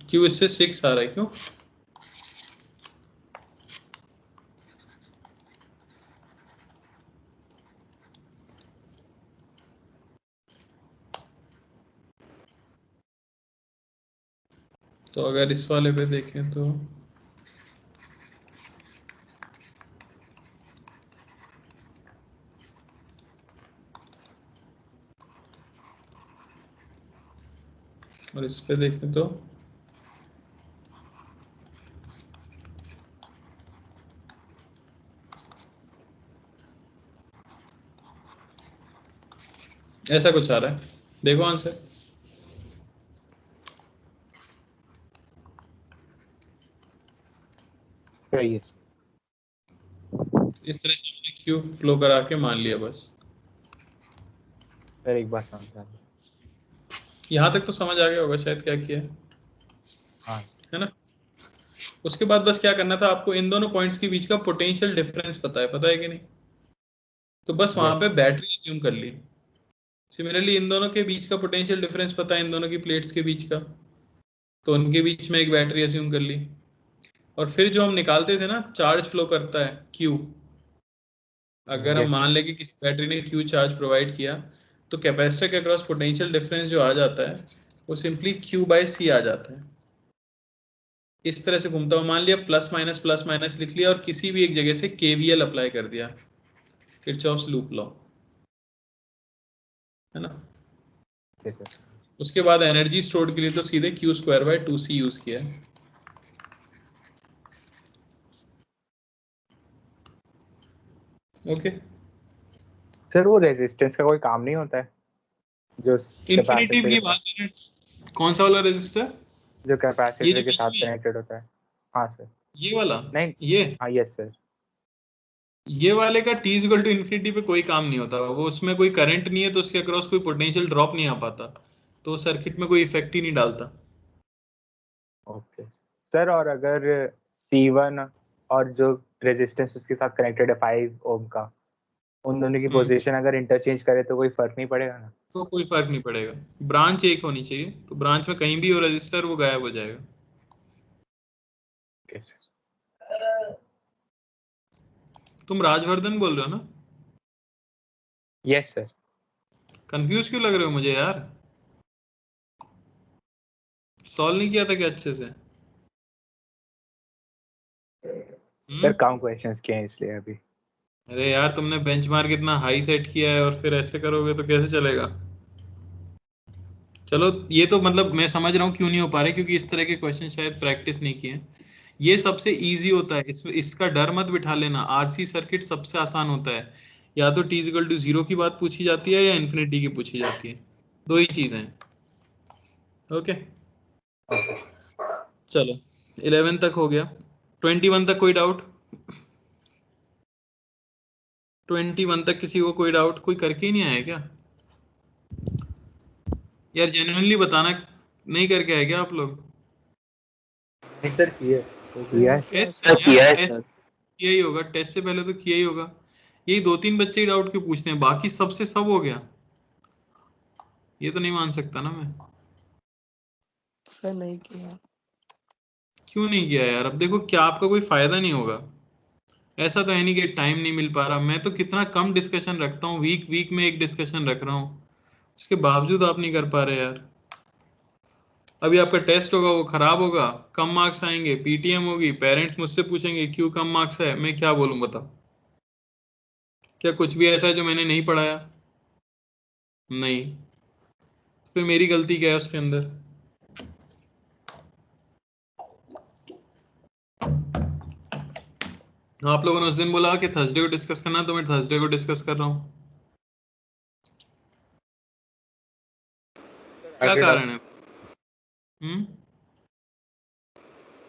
q इससे 6 आ रहा है, क्यों? तो अगर इस वाले पे देखें तो और इस पे देखें तो ऐसा कुछ आ रहा है। देखो आंसर। सही है इस तरह से हमने क्यू फ्लो करा के मान लिया बस। सर, एक बार समझा। यहाँ तक तो समझ आ गया होगा शायद क्या किया हाँ है ना। उसके बाद बस क्या करना था आपको, इन दोनों पॉइंट्स के बीच का पोटेंशियल डिफरेंस पता है कि नहीं? तो बस वहां यस पे बैटरी अज्यूम कर ली। सिमिलरली इन दोनों के बीच का पोटेंशियल डिफरेंस पता है, इन दोनों की प्लेट्स के बीच का, तो उनके बीच में एक बैटरी अज्यूम कर ली। और फिर जो हम निकालते थे ना, चार्ज फ्लो करता है क्यू, अगर हम यस मान लें कि किसी बैटरी ने क्यू चार्ज प्रोवाइड किया, तो कैपेसिटर के अक्रॉस पोटेंशियल डिफरेंस जो आ जाता है वो सिंपली Q/C आ जाता है। इस तरह से घूमता हुआ मान लिया, प्लस माइनस लिख लिया और किसी भी एक जगह से KVL अप्लाई कर दिया, किरचॉफ्स लूप लॉ, है ना। यस उसके बाद एनर्जी स्टोर्ड के लिए तो सीधे Q²/2C यूज किया है। ओके, सर, वो रेजिस्टेंस का कोई काम नहीं होता है जो इन्फिनिटी कैपेसिटर की के बात साथ, है। कौन सा वाला रेजिस्टर? जो ये जो कैपेसिटर के बीच साथ में है, कनेक्टेड होता है? हाँ सर। ये वाला, नहीं। ये हाँ यस सर। ये वाले का t इक्वल टू इन्फिनिटी पे कोई काम नहीं होता। वो उसमें कोई करंट नहीं है तो उसके अक्रॉस कोई पोटेंशियल ड्रॉप नहीं आ पाता, तो सर्किट में कोई इफेक्ट ही नहीं डालता। ओके सर, और अगर C1 और जो रेजिस्टेंस उसके साथ कनेक्टेड है 5 ओम का, उन दोनों की पोजीशन अगर इंटरचेंज करे तो कोई फर्क नहीं पड़ेगा ना? तो कोई फर्क नहीं पड़ेगा, ब्रांच एक होनी चाहिए, तो ब्रांच में कहीं भी हो रजिस्टर वो गायब हो जाएगा। Okay sir. तुम राजवर्धन बोल रहे हो ना? Yes sir. कंफ्यूज क्यों लग रहे हो मुझे यार? सॉल्व नहीं किया था क्या अच्छे से? सर कम क्वेश्चंस किए हैं इसलिए अभी। अरे यार, तुमने बेंचमार्क इतना हाई सेट किया है और फिर ऐसे करोगे तो कैसे चलेगा? चलो, ये तो मतलब मैं समझ रहा हूँ क्यों नहीं हो पा रहे, क्योंकि इस तरह के क्वेश्चन शायद प्रैक्टिस नहीं किए। ये सबसे इजी होता है, इसका डर मत बिठा लेना। आरसी सर्किट सबसे आसान होता है, या तो t इक्वल टू 0 की बात पूछी जाती है या इन्फिनिटी की पूछी जाती है, दो ही चीजें हैं। ओके, चलो 11 तक हो गया। 21 तक कोई डाउट? 21 तक किसी को कोई डाउट? कोई करके ही नहीं आया क्या यार? जेन्युइनली बताना, नहीं करके आए क्या आप लोग? नहीं सर किए। यस टेस्ट किया ही होगा, टेस्ट से पहले तो किया ही होगा। यही 2-3 बच्चे ही डाउट क्यों पूछते हैं, बाकी सबसे सब हो गया? ये तो नहीं मान सकता ना मैं। सर नहीं किया। क्यों नहीं किया यार? अब देखो क्या, आपका कोई फायदा नहीं होगा। ऐसा तो है नहीं कि टाइम नहीं मिल पा रहा, मैं तो कितना कम डिस्कशन रखता हूँ, वीक वीक में एक डिस्कशन रख रहा हूँ, उसके बावजूद आप नहीं कर पा रहे यार। अभी आपका टेस्ट होगा, वो खराब होगा, कम मार्क्स आएंगे, पीटीएम होगी, पेरेंट्स मुझसे पूछेंगे क्यों कम मार्क्स है, मैं क्या बोलूं बताओ? क्या कुछ भी ऐसा है जो मैंने नहीं पढ़ाया? नहीं। तो फिर मेरी गलती क्या है उसके अंदर? आप लोगों ने उस दिन बोला कि थर्सडे को डिस्कस करना, तो मैं थर्सडे को डिस्कस कर रहा हूँ। क्या आगे कारण डाउट, है?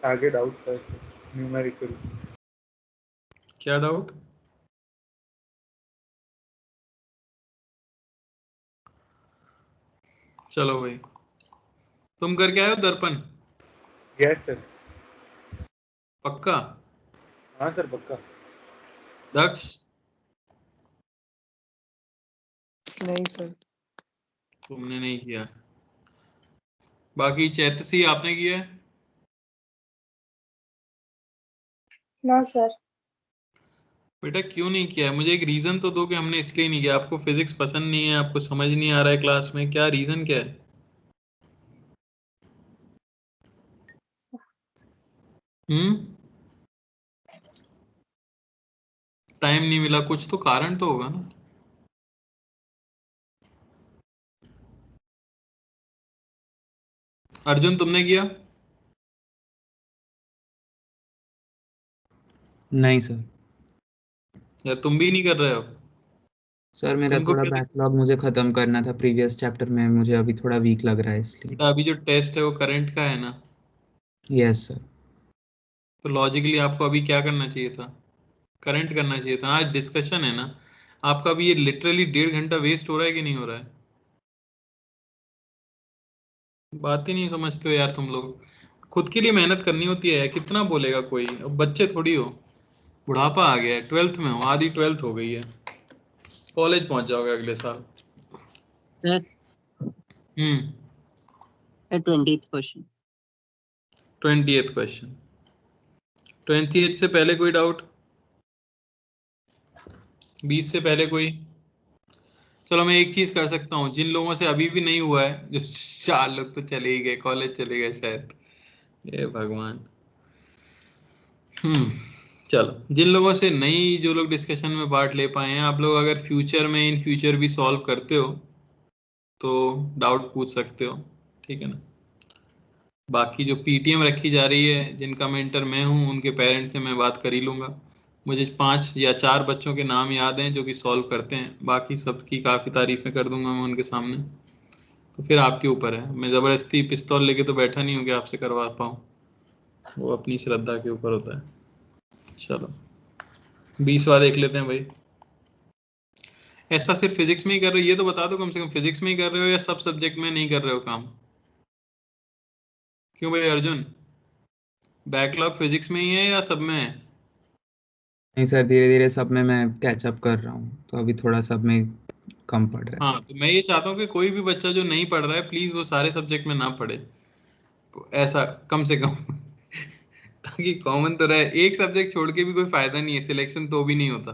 आगे डाउट सर, न्यूमेरिकल। क्या डाउट? चलो भाई, तुम करके आए हो दर्पण? Yes sir. पक्का? हाँ सर पक्का। दक्ष? नहीं सर। तुमने नहीं किया। बाकी चैतसी आपने किया है? ना सर। बेटा क्यों नहीं किया है? मुझे एक रीजन तो दो कि हमने इसलिए नहीं किया। आपको फिजिक्स पसंद नहीं है, आपको समझ नहीं आ रहा है क्लास में, क्या रीजन क्या है? टाइम नहीं मिला, कुछ तो कारण तो होगा ना। अर्जुन तुमने किया? नहीं सर। या तुम भी नहीं कर रहे हो? सर मेरा तुमको थोड़ा क्या बैकलॉग मुझे खत्म करना था प्रीवियस चैप्टर में, मुझे अभी थोड़ा वीक लग रहा है इसलिए। बेटा अभी जो टेस्ट है वो करंट का है ना, यस सर। तो लॉजिकली आपको अभी क्या करना चाहिए था? करंट करना चाहिए था। आज डिस्कशन है ना आपका, अभी ये लिटरली 1.5 घंटा वेस्ट हो रहा है कि नहीं हो रहा है? बात ही नहीं समझते हो यार तुम लोग। खुद के लिए मेहनत करनी होती है, कितना बोलेगा कोई, अब बच्चे थोड़ी हो। बुढ़ापा आ गया है, 12th में हो, आधी 12th हो गई है, कॉलेज पहुंच जाओगे अगले साल। Sir 20th question. 20th question. 20th से पहले कोई डाउट? 20 से पहले कोई? चलो मैं एक चीज कर सकता हूँ, जिन लोगों से अभी भी नहीं हुआ है, जो 4 लोग तो चले ही गए, कॉलेज चले गए शायद, ये भगवान। चलो, जिन लोगों से नहीं, जो लोग डिस्कशन में पार्ट ले पाए हैं, आप लोग अगर फ्यूचर में, इन फ्यूचर भी सॉल्व करते हो तो डाउट पूछ सकते हो, ठीक है ना। बाकी जो पीटीएम रखी जा रही है, जिनका मेंटर मैं हूँ, उनके पेरेंट्स से मैं बात कर ही लूँगा। मुझे 5 या 4 बच्चों के नाम याद हैं जो कि सॉल्व करते हैं, बाकी सबकी काफ़ी तारीफें कर दूंगा मैं उनके सामने। तो फिर आपके ऊपर है, मैं ज़बरदस्ती पिस्तौल लेके तो बैठा नहीं हूँ कि आपसे करवा पाऊँ, वो अपनी श्रद्धा के ऊपर होता है। चलो 20वां देख लेते हैं भाई। ऐसा सिर्फ फिजिक्स में ही कर रहे हो, ये तो बता दो कम से कम, फिजिक्स में ही कर रहे हो या सब सब्जेक्ट में नहीं कर रहे हो काम? क्यों भाई अर्जुन, बैकलॉग फिजिक्स में ही है या सब में है? नहीं सर, धीरे धीरे सब में मैं कैचअप कर रहा हूँ, तो अभी थोड़ा सब में कम पड़ रहा है। हाँ, तो मैं ये चाहता हूँ कि कोई भी बच्चा जो नहीं पढ़ रहा है, प्लीज वो सारे सब्जेक्ट में ना पढ़े, तो ऐसा कम से कम ताकि कॉमन तो रहे। एक सब्जेक्ट छोड़ के भी कोई फायदा नहीं है, सिलेक्शन तो भी नहीं होता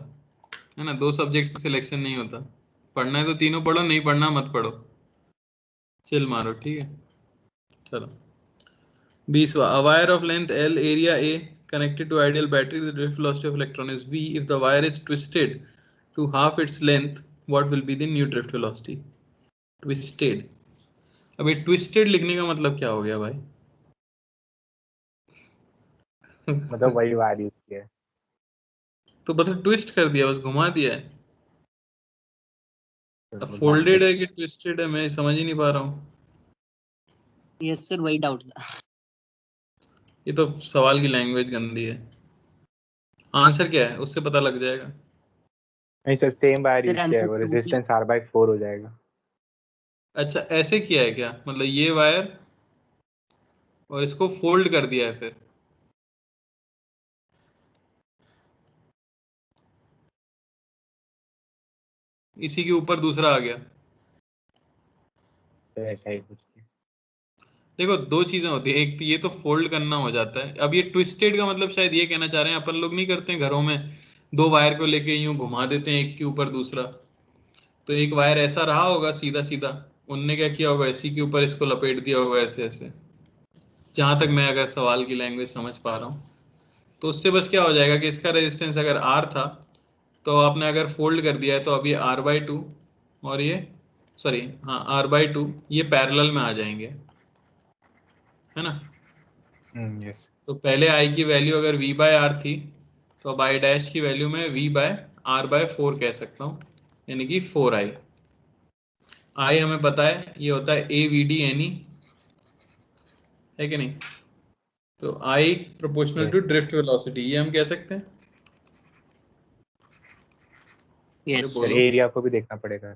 है ना, 2 सब्जेक्ट से सिलेक्शन नहीं होता। पढ़ना है तो तीनों पढ़ो, नहीं पढ़ना मत पढ़ो, चिल मारो, ठीक है। चलो 20वां, a wire of length L, area A, connected to ideal battery, the drift velocity of electron is V. If the wire is twisted to half its length, what will be the new drift velocity? Twisted, अभी twisted लिखने का मतलब क्या हो गया भाई? मतलब वही वायर यूज किया है। तो मतलब ट्विस्ट कर दिया, बस घुमा दिया है। अब मतलब फोल्डेड है कि ट्विस्टेड है, मैं समझ ही नहीं पा रहा हूँ। यस सर, वही डाउट था। ये तो सवाल की लैंग्वेज गंदी है। आंसर क्या है उससे पता लग जाएगा। नहीं sir, same wire sir use किया है, आंसर वो 2 रेजिस्टेंस R/4 हो जाएगा। अच्छा ऐसे किया है क्या, मतलब ये वायर और इसको फोल्ड कर दिया है, फिर इसी के ऊपर दूसरा आ गया। तो ऐसा ही कुछ किया। देखो 2 चीजें होती है, एक तो ये तो फोल्ड करना हो जाता है। अब ये ट्विस्टेड का मतलब शायद ये कहना चाह रहे हैं, अपन लोग नहीं करते हैं घरों में दो वायर को लेके यूं घुमा देते हैं एक के ऊपर दूसरा, तो एक वायर ऐसा रहा होगा सीधा सीधा, उनने क्या किया होगा इसी के ऊपर इसको लपेट दिया होगा ऐसे ऐसे, जहां तक मैं अगर सवाल की लैंग्वेज समझ पा रहा हूँ। तो उससे बस क्या हो जाएगा कि इसका रेजिस्टेंस अगर R था तो आपने अगर फोल्ड कर दिया है तो अब ये R/2 और ये सॉरी हाँ R/2 ये पैरेलल में आ जाएंगे, है ना। यस। तो पहले I की वैल्यू अगर V/R थी तो अब I डैश की वैल्यू में V/R/4 कह सकता हूँ, यानी कि 4I। I हमें पता है ये होता है AVD/NE, है कि नहीं। तो I proportional to drift velocity, ये हम कह सकते हैं। Yes, अरे sir. बोलो। एरिया को भी देखना पड़ेगा।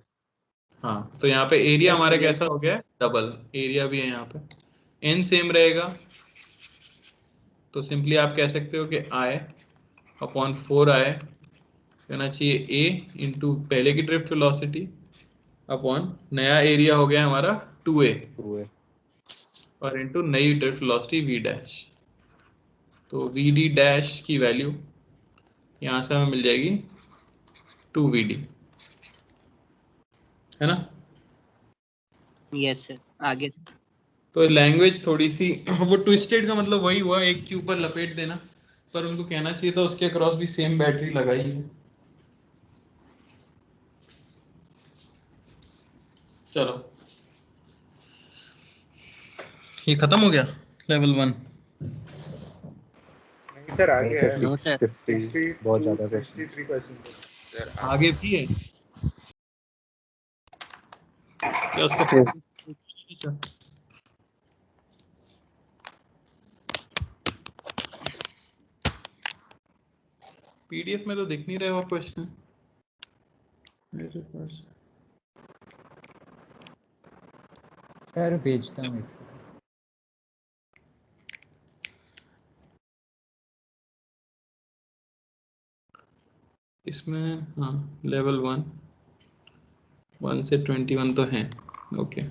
हाँ तो यहाँ पे एरिया Sir, हमारा मुझे कैसा हो गया, डबल एरिया भी है यहाँ पे, n सेम रहेगा, तो सिंपली आप कह सकते हो कि I/4I कहना चाहिए a इंटू पहले की ड्रिफ्ट वेलोसिटी अपॉन नया एरिया हो गया हमारा 2a और इंटू नई ड्रिफ्ट वेलोसिटी v डैश। तो vd डैश की वैल्यू यहाँ से हमें मिल जाएगी 2vd, है ना। yes, sir. आगे तो लैंग्वेज थोड़ी सी वो ट्विस्टेड का मतलब वही हुआ, एक के ऊपर लपेट देना, पर उनको कहना चाहिए था उसके अक्रॉस भी सेम बैटरी लगाई है। चलो ये खत्म हो गया लेवल 1। नहीं सर आगे है। No, sir. 50 बहुत ज्यादा क्वेश्चन। 63% सर आगे भी है क्या उसका पीडीएफ में तो दिख नहीं रहे वो क्वेश्चन मेरे पास। सर भेजता हूँ एक सेकंड। इसमें हाँ लेवल 1 से 21 तो हैं। ओके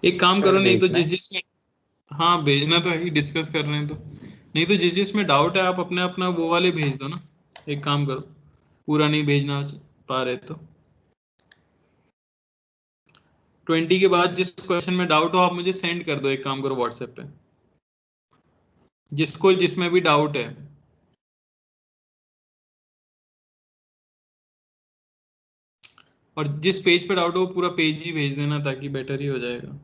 एक काम करो, नहीं तो जिसमें हाँ भेजना तो है ही, डिस्कस कर रहे हैं तो, नहीं तो जिसमें डाउट है आप अपने अपना वो वाले भेज दो ना। एक काम करो, पूरा नहीं भेजना पा रहे तो 20 के बाद जिस क्वेश्चन में डाउट हो आप मुझे सेंड कर दो। एक काम करो व्हाट्सएप पे, जिसको जिसमें भी डाउट है। और जिस पेज पे डाउट हो वो पूरा पेज ही भेज देना ताकि बेटर ही हो जाएगा।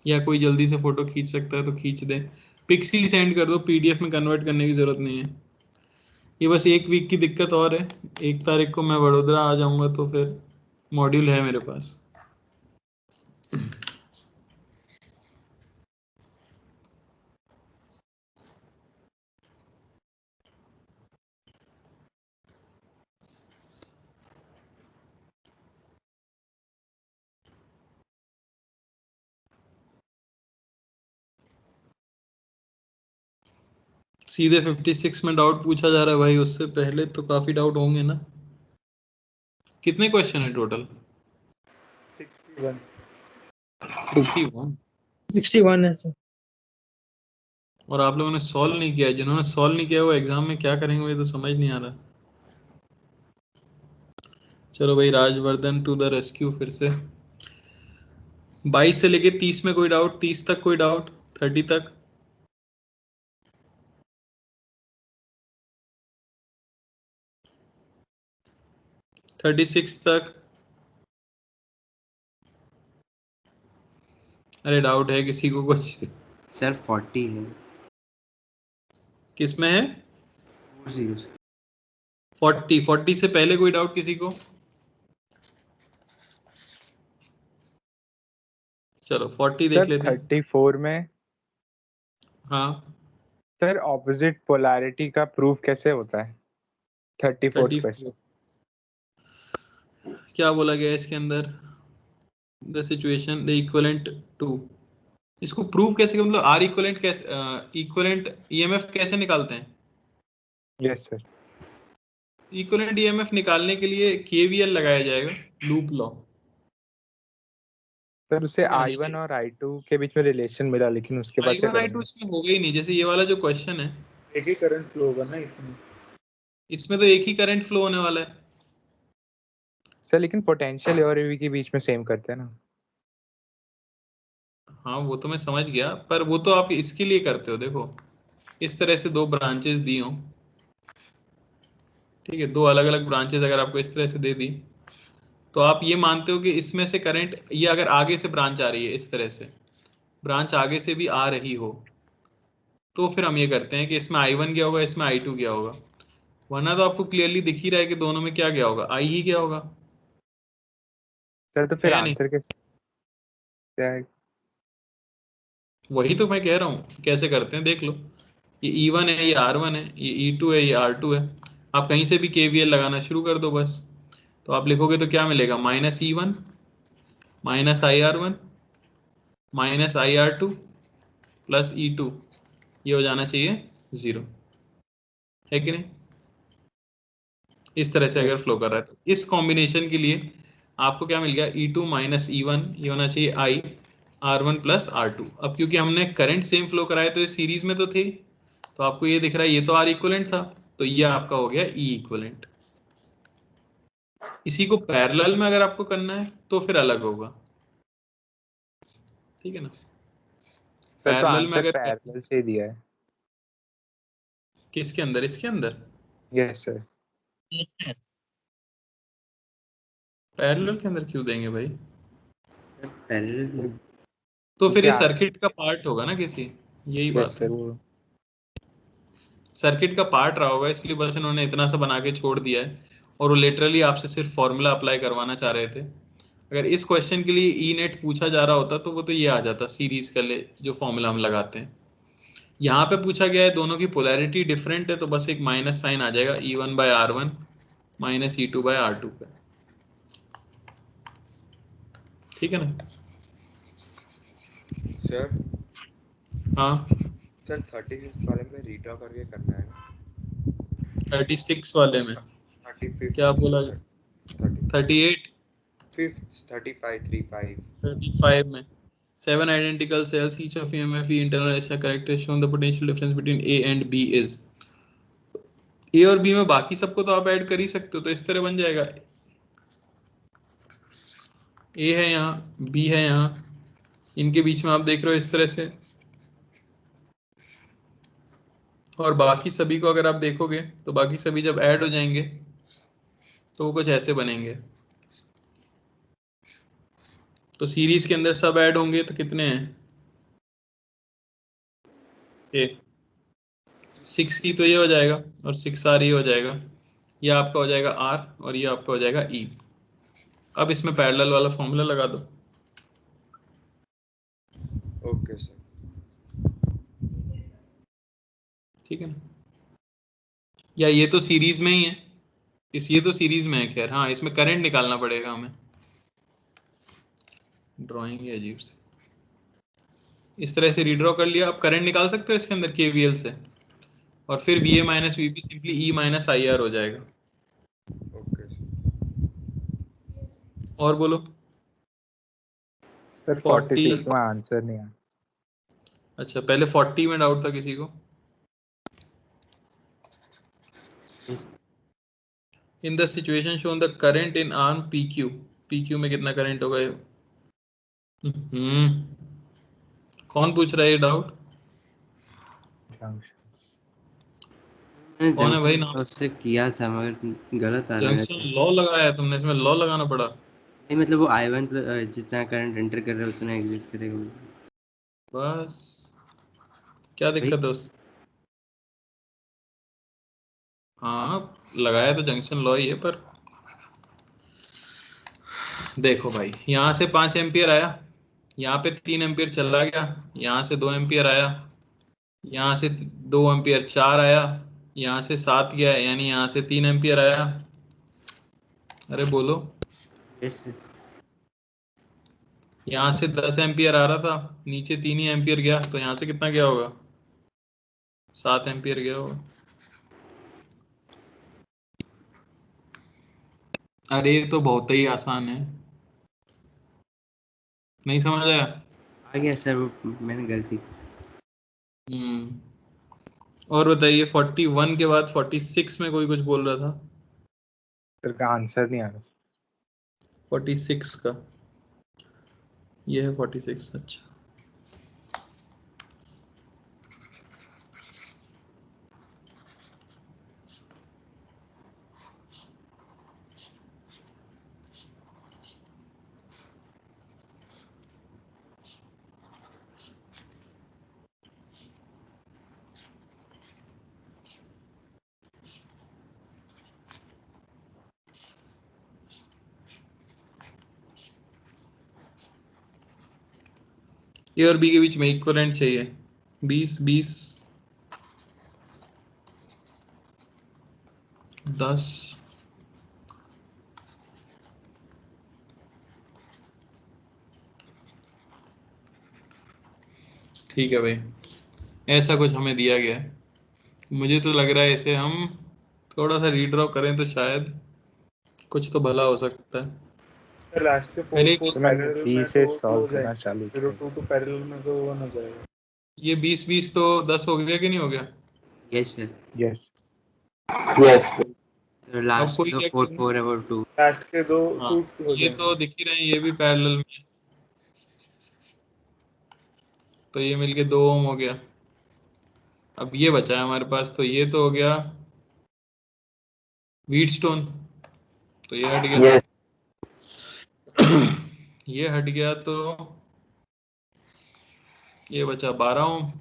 या कोई जल्दी से फोटो खींच सकता है तो खींच दे, पिक्स ही सेंड कर दो, पीडीएफ में कन्वर्ट करने की जरूरत नहीं है। ये बस एक वीक की दिक्कत और है, 1 तारीख को मैं वडोदरा आ जाऊंगा तो फिर मॉड्यूल है मेरे पास। सीधे 56 में डाउट पूछा जा रहा है भाई, उससे पहले तो काफी डाउट होंगे ना। कितने क्वेश्चन है टोटल? 61 है सर। और आप लोगों ने सॉल्व नहीं किया, जिन्होंने सॉल्व नहीं किया वो एग्जाम में क्या करेंगे मुझे तो समझ नहीं आ रहा। चलो भाई राजवर्धन टू द रेस्क्यू। फिर से 22 से लेके 30 में कोई डाउट, 30 तक कोई डाउट, 30 तक। थर्टी 36 तक। अरे डाउट है किसी को कुछ? सर 40 है। किस में है? 40। 40 से पहले कोई डाउट किसी को? चलो 40 देख लेते हैं। 34 में हाँ सर ऑपोजिट पोलैरिटी का प्रूफ कैसे होता है? 34 क्वेश्चन। क्या बोला गया इसके अंदर? The situation the equivalent to इसको प्रूव कैसे, मतलब आर इक्विवेलेंट कैसे, इक्विवेलेंट ईएमएफ कैसे निकालते हैं? Yes sir. इक्विवेलेंट ईएमएफ निकालने के लिए केवीएल लगाया जाएगा, लूप लॉ। सर उससे ठीक है ना, I1 और I2 के बीच में रिलेशन मिला, लेकिन उसके बाद क्या I1 I2 करेंगे? इसमें होगा ही नहीं। जैसे ये वाला जो क्वेश्चन है, एक ही करंट फ्लो होगा ना इसमें। इसमें तो एक ही करंट फ्लो होने वाला है सर लेकिन पोटेंशियल और EV के बीच में सेम करते हैं ना। हाँ वो तो मैं समझ गया, पर वो तो आप इसके लिए करते हो। देखो इस तरह से दो ब्रांचेस दी हो, ठीक है, दो अलग अलग ब्रांचेस अगर आपको इस तरह से दे दी, तो आप ये मानते हो कि इसमें से करंट, ये अगर आगे से ब्रांच आ रही है, इस तरह से ब्रांच आगे से भी आ रही हो, तो फिर हम ये करते हैं कि इसमें I1 गया होगा, इसमें I2 गया होगा। वरना तो आपको क्लियरली दिख ही रहा है कि दोनों में क्या गया होगा, I ही गया होगा। सर तो फिर है नहीं? आंसर क्या है? वही तो मैं कह रहा हूँ कैसे करते हैं, देख लो। ये E1 है, ये R1 है, ये E2 है, ये R2 है। आप कहीं से भी KVL लगाना शुरू कर दो बस। तो आप लिखोगे तो क्या मिलेगा, -E1 minus IR1 minus IR2 plus E2, ये हो जाना चाहिए 0, है कि नहीं? इस तरह से अगर फ्लो कर रहा है तो इस कॉम्बिनेशन के लिए आपको क्या मिल गया, E2 माइनस E1, ये होना चाहिए I R1 प्लस R2। अब क्योंकि हमने करंट सेम फ्लो कराया तो ये सीरीज में तो थे, तो आपको ये दिख रहा है ये तो R इक्विवेलेंट था, तो ये आपका हो गया E इक्विवेलेंट। इसी को पैरेलल में अगर आपको करना है तो फिर अलग होगा, ठीक है ना। सर तो पैरेलल में आंसर अगर पैरेलल से ही दिया है। किसके अंदर, इसके अंदर? Yes sir. Yes sir. Parallel के अंदर क्यों देंगे भाई? पैरेलल तो फिर ये क्या? सर्किट का पार्ट होगा ना किसी, यही यस बात सर है। वो सर्किट का पार्ट रहा होगा, इसलिए बस इन्होंने इतना सा बना के छोड़ दिया है, और वो लिटरली आपसे सिर्फ फॉर्मूला अप्लाई करवाना चाह रहे थे। अगर इस क्वेश्चन के लिए ई नेट पूछा जा रहा होता तो वो तो ये आ जाता सीरीज का ले जो फॉर्मूला हम लगाते हैं। यहाँ पे पूछा गया है दोनों की पोलैरिटी डिफरेंट है, तो बस एक माइनस साइन आ जाएगा, E1/R1 माइनस E2/R2 पे, ठीक है ना। सर हाँ सर 36 वाले में रीड्रॉ करके करना है ना। 36 वाले में 35 क्या बोला, 38 35 में 7 identical cells, each of EMF E internal ऐसा character shown the potential difference between A and B is। A और B में बाकी सबको तो आप ऐड कर ही सकते हो, तो इस तरह बन जाएगा, A है यहाँ, B है यहाँ, इनके बीच में आप देख रहे हो इस तरह से, और बाकी सभी को अगर आप देखोगे तो बाकी सभी जब ऐड हो जाएंगे तो वो कुछ ऐसे बनेंगे। तो सीरीज के अंदर सब ऐड होंगे तो कितने हैं, 6 ही तो ये हो जाएगा, और 6R ये हो जाएगा, ये आपका हो जाएगा R और ये आपका हो जाएगा E। अब इसमें पैरेलल वाला फॉर्मूला लगा दो। Okay sir. ठीक है ना, या ये तो सीरीज में ही है, ये तो सीरीज में है। खैर हाँ, इसमें करंट निकालना पड़ेगा हमें, ड्राइंग ही अजीब से। इस तरह से रीड्रॉ कर लिया, आप करंट निकाल सकते हो इसके अंदर KVL से, और फिर VA minus VB simply E minus IR हो जाएगा। Okay sir. और बोलो। सर 40 46 में आंसर नहीं आया। अच्छा, पहले 40 में डाउट था किसी को। In the situation shown the current in arm PQ में कितना करंट होगा ये? कौन पूछ रहा है ये डाउट? कौन है भाई नाम? उससे किया था मगर गलत आ रहा है। जंक्शन लॉ लगाया है तुमने, इसमें लॉ लगाना पड़ा। नहीं मतलब वो I1 जितना करंट एंटर कर रहा है उतना एग्जिट करेगा। बस क्या दिक्कत है उस? हाँ लगाया तो जंक्शन लॉ ही है, पर देखो भाई, यहाँ से 5 एम्पियर आया, यहाँ पे 3 एम्पियर चला गया, यहाँ से 2 एम्पियर आया, यहाँ से 2 एम्पियर 4 आया, यहाँ से 7 गया, यानी यहाँ से 3 एम्पियर आया। अरे बोलो। यस यहाँ से 10 एम्पियर आ रहा था, नीचे 3 ही एम्पियर गया, तो यहाँ से कितना गया होगा? 7 एम्पियर गया होगा। अरे ये तो बहुत ही आसान है, नहीं समझ आया? आ गया सर, वो मैंने गलती। और बताइए 41 के बाद 46 में कोई कुछ बोल रहा था। सर का आंसर नहीं आ रहा। 46 का ये है 46। अच्छा ए और बी के बीच में इक्विवेलेंट चाहिए। 20 20 10 ठीक है भाई, ऐसा कुछ हमें दिया गया है। मुझे तो लग रहा है इसे हम थोड़ा सा रीड्रॉ करें तो शायद कुछ तो भला हो सकता है। सर लास्ट के 4 पहले 4 तो मैं पैरेलल बी में से तो सॉल्व हो करना जाएंगे, चालू 0 किया। 2 तो पैरेलल में तो वन हो जाएगा। ये 20 20 तो 10 हो गया कि नहीं हो गया? Yes sir. यस तो लास्ट कोई के तो क्या 4 करना? 4 है और 2। लास्ट के 2 हाँ 2 हो ये तो जाएंगे। दिख ही रहे हैं, ये भी पैरेलल में, तो ये मिलके 2 ओम हो गया। अब ये बचा है हमारे पास, तो ये तो हो गया व्हीटस्टोन, तो ये हट गया। ये हट गया, तो ये बचा 12 ओम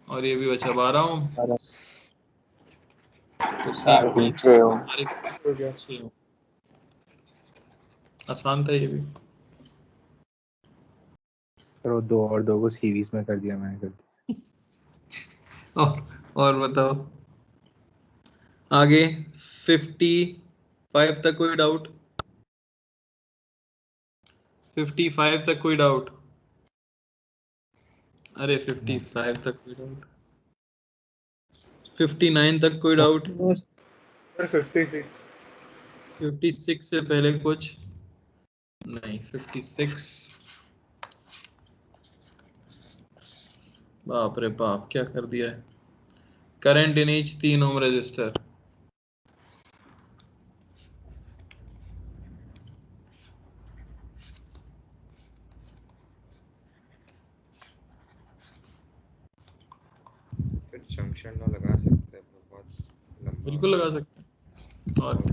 और ये भी बचा 12 ओम, तो सी हो गया। आसान था ये भी। तो 2 और 2 को सीरीज में कर दिया मैंने। और बताओ आगे 55 तक कोई डाउट? 55 तक कोई डाउट? अरे 55 तक कोई डाउट? 59 तक कोई डाउट? सर 56 56 से पहले कुछ नहीं। 56 बाप रे बाप, क्या कर दिया है। Current in each 3 ohm resistor. फिर जंक्शन ना लगा सकते हैं, बहुत लंबा बिल्कुल लगा सकते हैं। और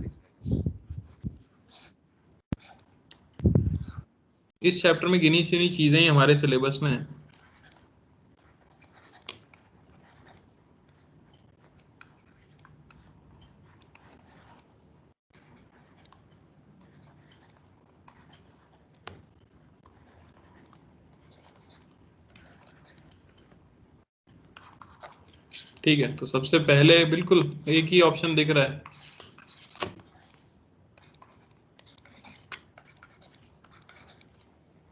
इस चैप्टर में गिनी चुनी चीजें ही हमारे सिलेबस में है। ठीक है, तो सबसे पहले बिल्कुल एक ही ऑप्शन दिख रहा है,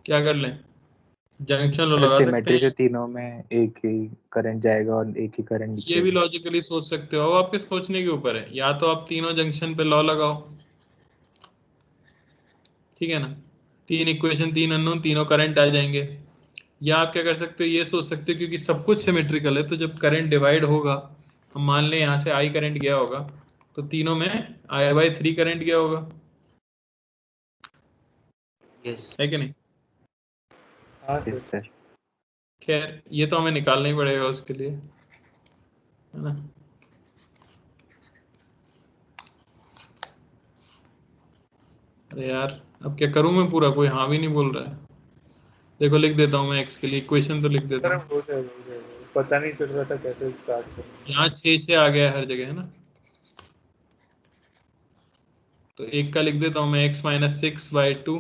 क्या कर लें? जंक्शन लो लगा सकते सिमेट्री से हैं। तीनों में एक ही करंट जाएगा और एक ही करंट ये भी लॉजिकली सोच सकते हो, आपके सोचने के ऊपर है। या तो आप तीनों जंक्शन पे लॉ लगाओ, ठीक है ना, 3 इक्वेशन 3 अननोन, तीनों करंट आ जाएंगे। या आप क्या कर सकते हो, ये सोच सकते हो क्योंकि सब कुछ सिमेट्रिकल है, तो जब करंट डिवाइड होगा, हम मान लें यहाँ से आई करंट गया होगा, तो तीनों में I/3 करंट गया होगा, यस है कि नहीं? हाँ यस सर। खैर ये तो हमें निकालना ही पड़ेगा उसके लिए, है ना। अरे यार अब क्या करूं मैं, पूरा कोई हाँ भी नहीं बोल रहा है। देखो लिख देता हूं मैं एक्स के लिए, इक्वेशन तो लिख देता सर हूँ। हो जाएगा हो जाएगा, पता नहीं चल रहा था कैसे स्टार्ट करना। यहाँ 6 आ गया है हर जगह, है ना। तो एक का लिख देता हूँ मैं, x minus 6/2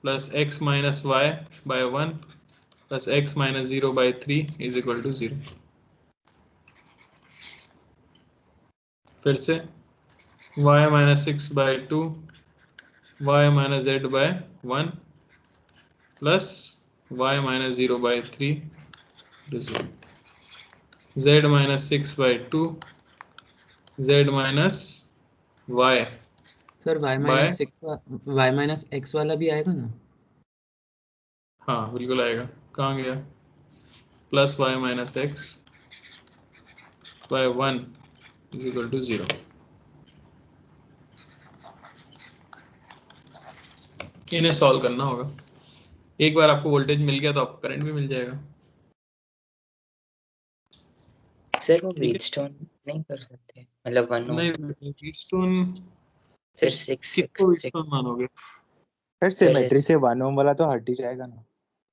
plus x minus y by 1 plus x minus 0/3 is equal to 0। फिर से y minus 6/2 y minus z/1 plus y minus 0/3 z minus 6/2 z minus y sir y by, minus x वाला भी आएगा ना? हाँ बिल्कुल आएगा, कहाँ गया, plus y minus x by 1 is equal to 0। इन्हें सॉल्व करना होगा। एक बार आपको वोल्टेज मिल गया तो आपको करंट भी मिल जाएगा। सर वो ठीक है, व्हीटस्टोन नहीं कर सकते, मतलब 1 ओम? नहीं व्हीटस्टोन सर 6 किसको व्हीटस्टोन मानोगे? सर सर सिमेट्री से 1 ओम वाला तो हट ही जाएगा ना।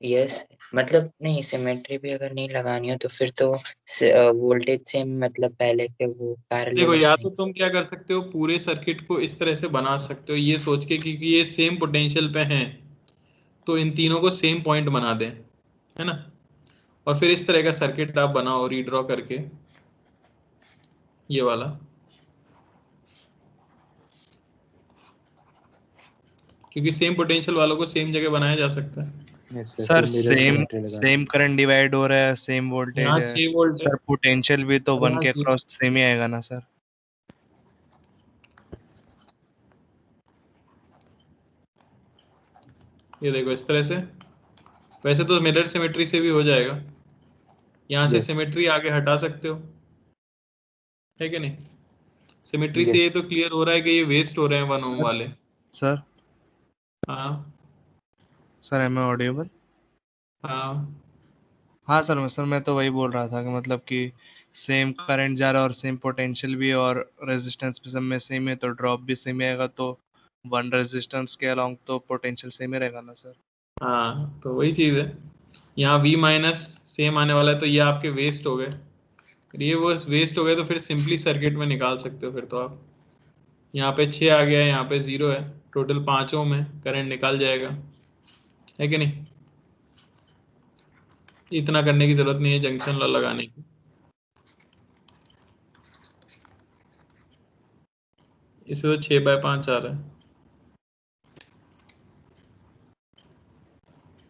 यस, मतलब नहीं, सिमेट्री भी अगर नहीं लगानी हो तो फिर तो वोल्टेज सेम, मतलब पहले के वो पैरेलल देखो, या नहीं। तो तुम क्या कर सकते हो, पूरे सर्किट को इस तरह से बना सकते हो ये सोच के कि ये सेम पोटेंशियल पे हैं तो इन तीनों को सेम पॉइंट बना दें, है ना, और फिर इस तरह का सर्किट आप बनाओ रीड्रॉ करके, ये वाला, क्योंकि सेम पोटेंशियल वालों को सेम जगह बनाया जा सकता है। Yes, sir, सर फिर mirror सेम symmetry लगा सेम करंट डिवाइड हो रहा है, सेम वोल्टेज यहाँ है 6 वोल्ट है सर, पोटेंशियल भी तो और 1 यहाँ के 0। क्रॉस सेम ही आएगा ना सर? ये देखो इस तरह से, वैसे तो मिरर सिमेट्री से भी हो जाएगा, यहाँ से Yes, सिमेट्री आगे हटा सकते हो, है कि नहीं? सिमेट्री से yes. ये तो क्लियर हो रहा है कि ये वेस्ट हो रहे हैं 1 ओम वाले। सर हाँ सर एम आई ऑडिबल? हाँ हाँ सर मैं तो वही बोल रहा था कि मतलब कि सेम करंट जा रहा है और सेम पोटेंशियल भी है और रेजिस्टेंस भी सब में सेम है, तो ड्रॉप भी सेम आएगा, तो 1 रेजिस्टेंस के अलोंग तो पोटेंशियल सेम ही रहेगा ना सर? हाँ, तो वही चीज़ है, यहाँ V माइनस सेम आने वाला है तो ये आपके वेस्ट हो गए, ये वो वेस्ट हो गए तो फिर सिंपली सर्किट में निकाल सकते हो फिर तो आप, यहाँ पे 6 आ गया है, यहाँ पे 0 है, टोटल 5 ओम है, करंट निकाल जाएगा, है कि नहीं? इतना करने की जरूरत नहीं है जंक्शन लॉ लगाने की। इससे तो 6/5 आ रहा है।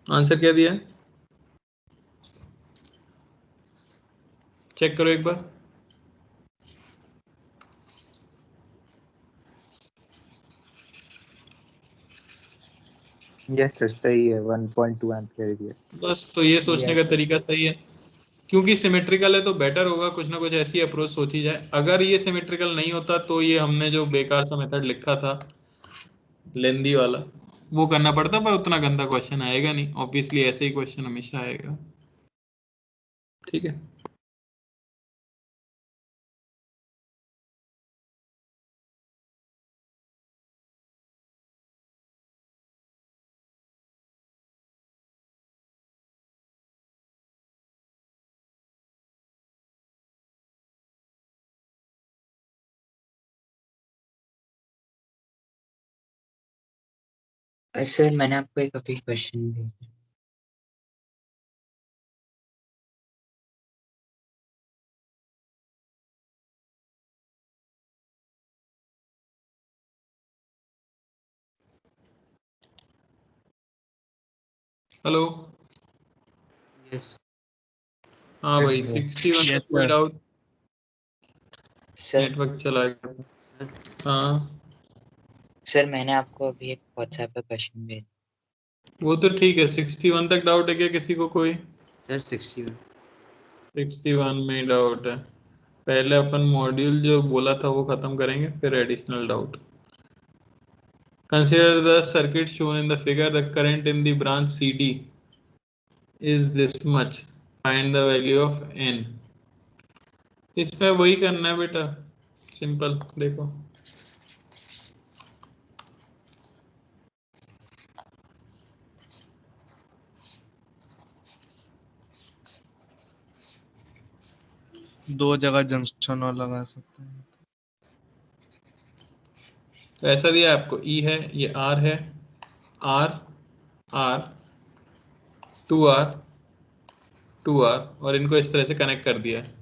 आंसर क्या दिया है, चेक करो एक बार। Yes, sir, सही है, 1.2 एम्पियर दिया। बस तो ये सोचने का तरीका सही है, क्योंकि सिमेट्रिकल है तो बेटर होगा कुछ ना कुछ ऐसी अप्रोच सोची जाए। अगर ये सिमेट्रिकल नहीं होता तो ये हमने जो बेकार सा मेथड लिखा था लेंदी वाला वो करना पड़ता, पर उतना गंदा क्वेश्चन आएगा नहीं, ऑब्वियसली ऐसे ही क्वेश्चन हमेशा आएगा। ठीक है, सर मैंने आपको एक अभी क्वेश्चन भेजा। हेलो, यस हाँ भाई Yes. 61 Yes, कोई sir. डाउट? सर नेटवर्क चला गया। हाँ सर मैंने आपको अभी एक व्हाट्सएप पे क्वेश्चन भेजा। वो तो ठीक है, 61 तक डाउट है क्या किसी को? कोई सर 61 61 में डाउट है, पहले अपन मॉड्यूल जो बोला था वो खत्म करेंगे फिर additional doubt. Consider the circuit shown in the figure. The current in the branch CD is this much. Find the value of n. इसमें वही करना है बेटा, सिंपल। देखो दो जगह जंक्शन और लगा सकते हैं। तो ऐसा दिया आपको, E है, ये R है, R R 2R 2R और इनको इस तरह से कनेक्ट कर दिया है।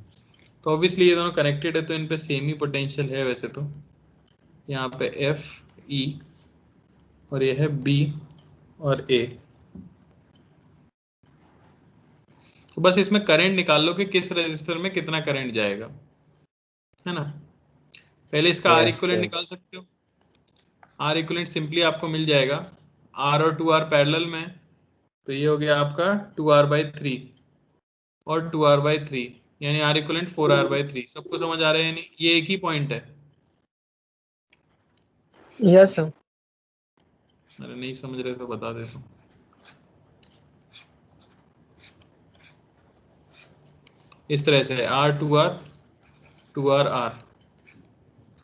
तो ऑब्वियसली ये दोनों कनेक्टेड है तो इन पे सेम ही पोटेंशियल है वैसे तो, यहाँ पे F E और ये है B और A। तो बस इसमें करंट निकाल लो कि किस रेजिस्टर में कितना करंट जाएगा, है ना। पहले इसका आर Yes, इक्विवेलेंट sir. निकाल सकते हो। आर इक्विवेलेंट सिंपली आपको मिल जाएगा, आर और 2R पैरेलल में, तो ये हो गया आपका 2R/3 और 2R/3, यानी आर इक्विवेलेंट 4R/3। सबको समझ आ रहा है? नहीं, ये एक ही पॉइंट है। Yes, sir. अरे नहीं समझ रहे तो बता देता हूँ। इस तरह से R 2R 2R R,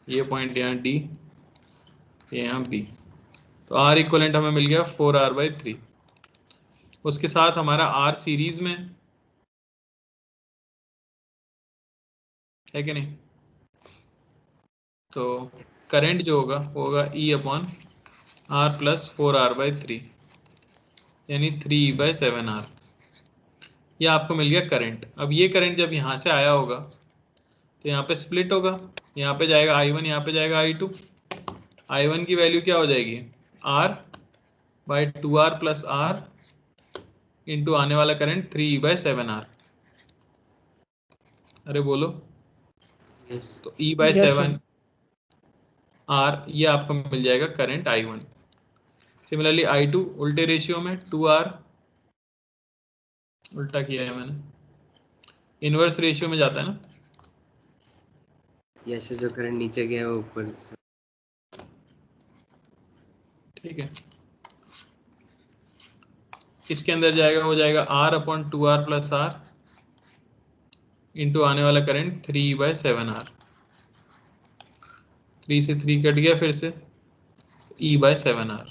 ये पॉइंट यहाँ D, ये यहाँ B। तो R इक्विवेलेंट हमें मिल गया 4R/3। उसके साथ हमारा R सीरीज में है कि नहीं, तो करंट जो होगा वो होगा E/R + 4R/3, यानी 3E/7R। ये आपको मिल गया करंट। अब ये करंट जब यहाँ से आया होगा तो यहाँ पे स्प्लिट होगा, यहाँ पे जाएगा I1, यहाँ पे जाएगा I2। I1 की वैल्यू क्या हो जाएगी, R/2R + R इंटू आने वाला करंट 3E/7R। अरे बोलो, यस तो Yes, E/7 sir. R ये आपको मिल जाएगा करंट I1। सिमिलरली I2 उल्टे रेशियो में 2R, उल्टा किया है मैंने, इनवर्स रेशियो में जाता है ना। यस, जो करंट नीचे गया वो ऊपर से। ठीक है, इसके अंदर जाएगा, हो जाएगा R/2R + R इंटू आने वाला करंट 3E/7R। 3 से 3 कट गया, फिर से E/7R।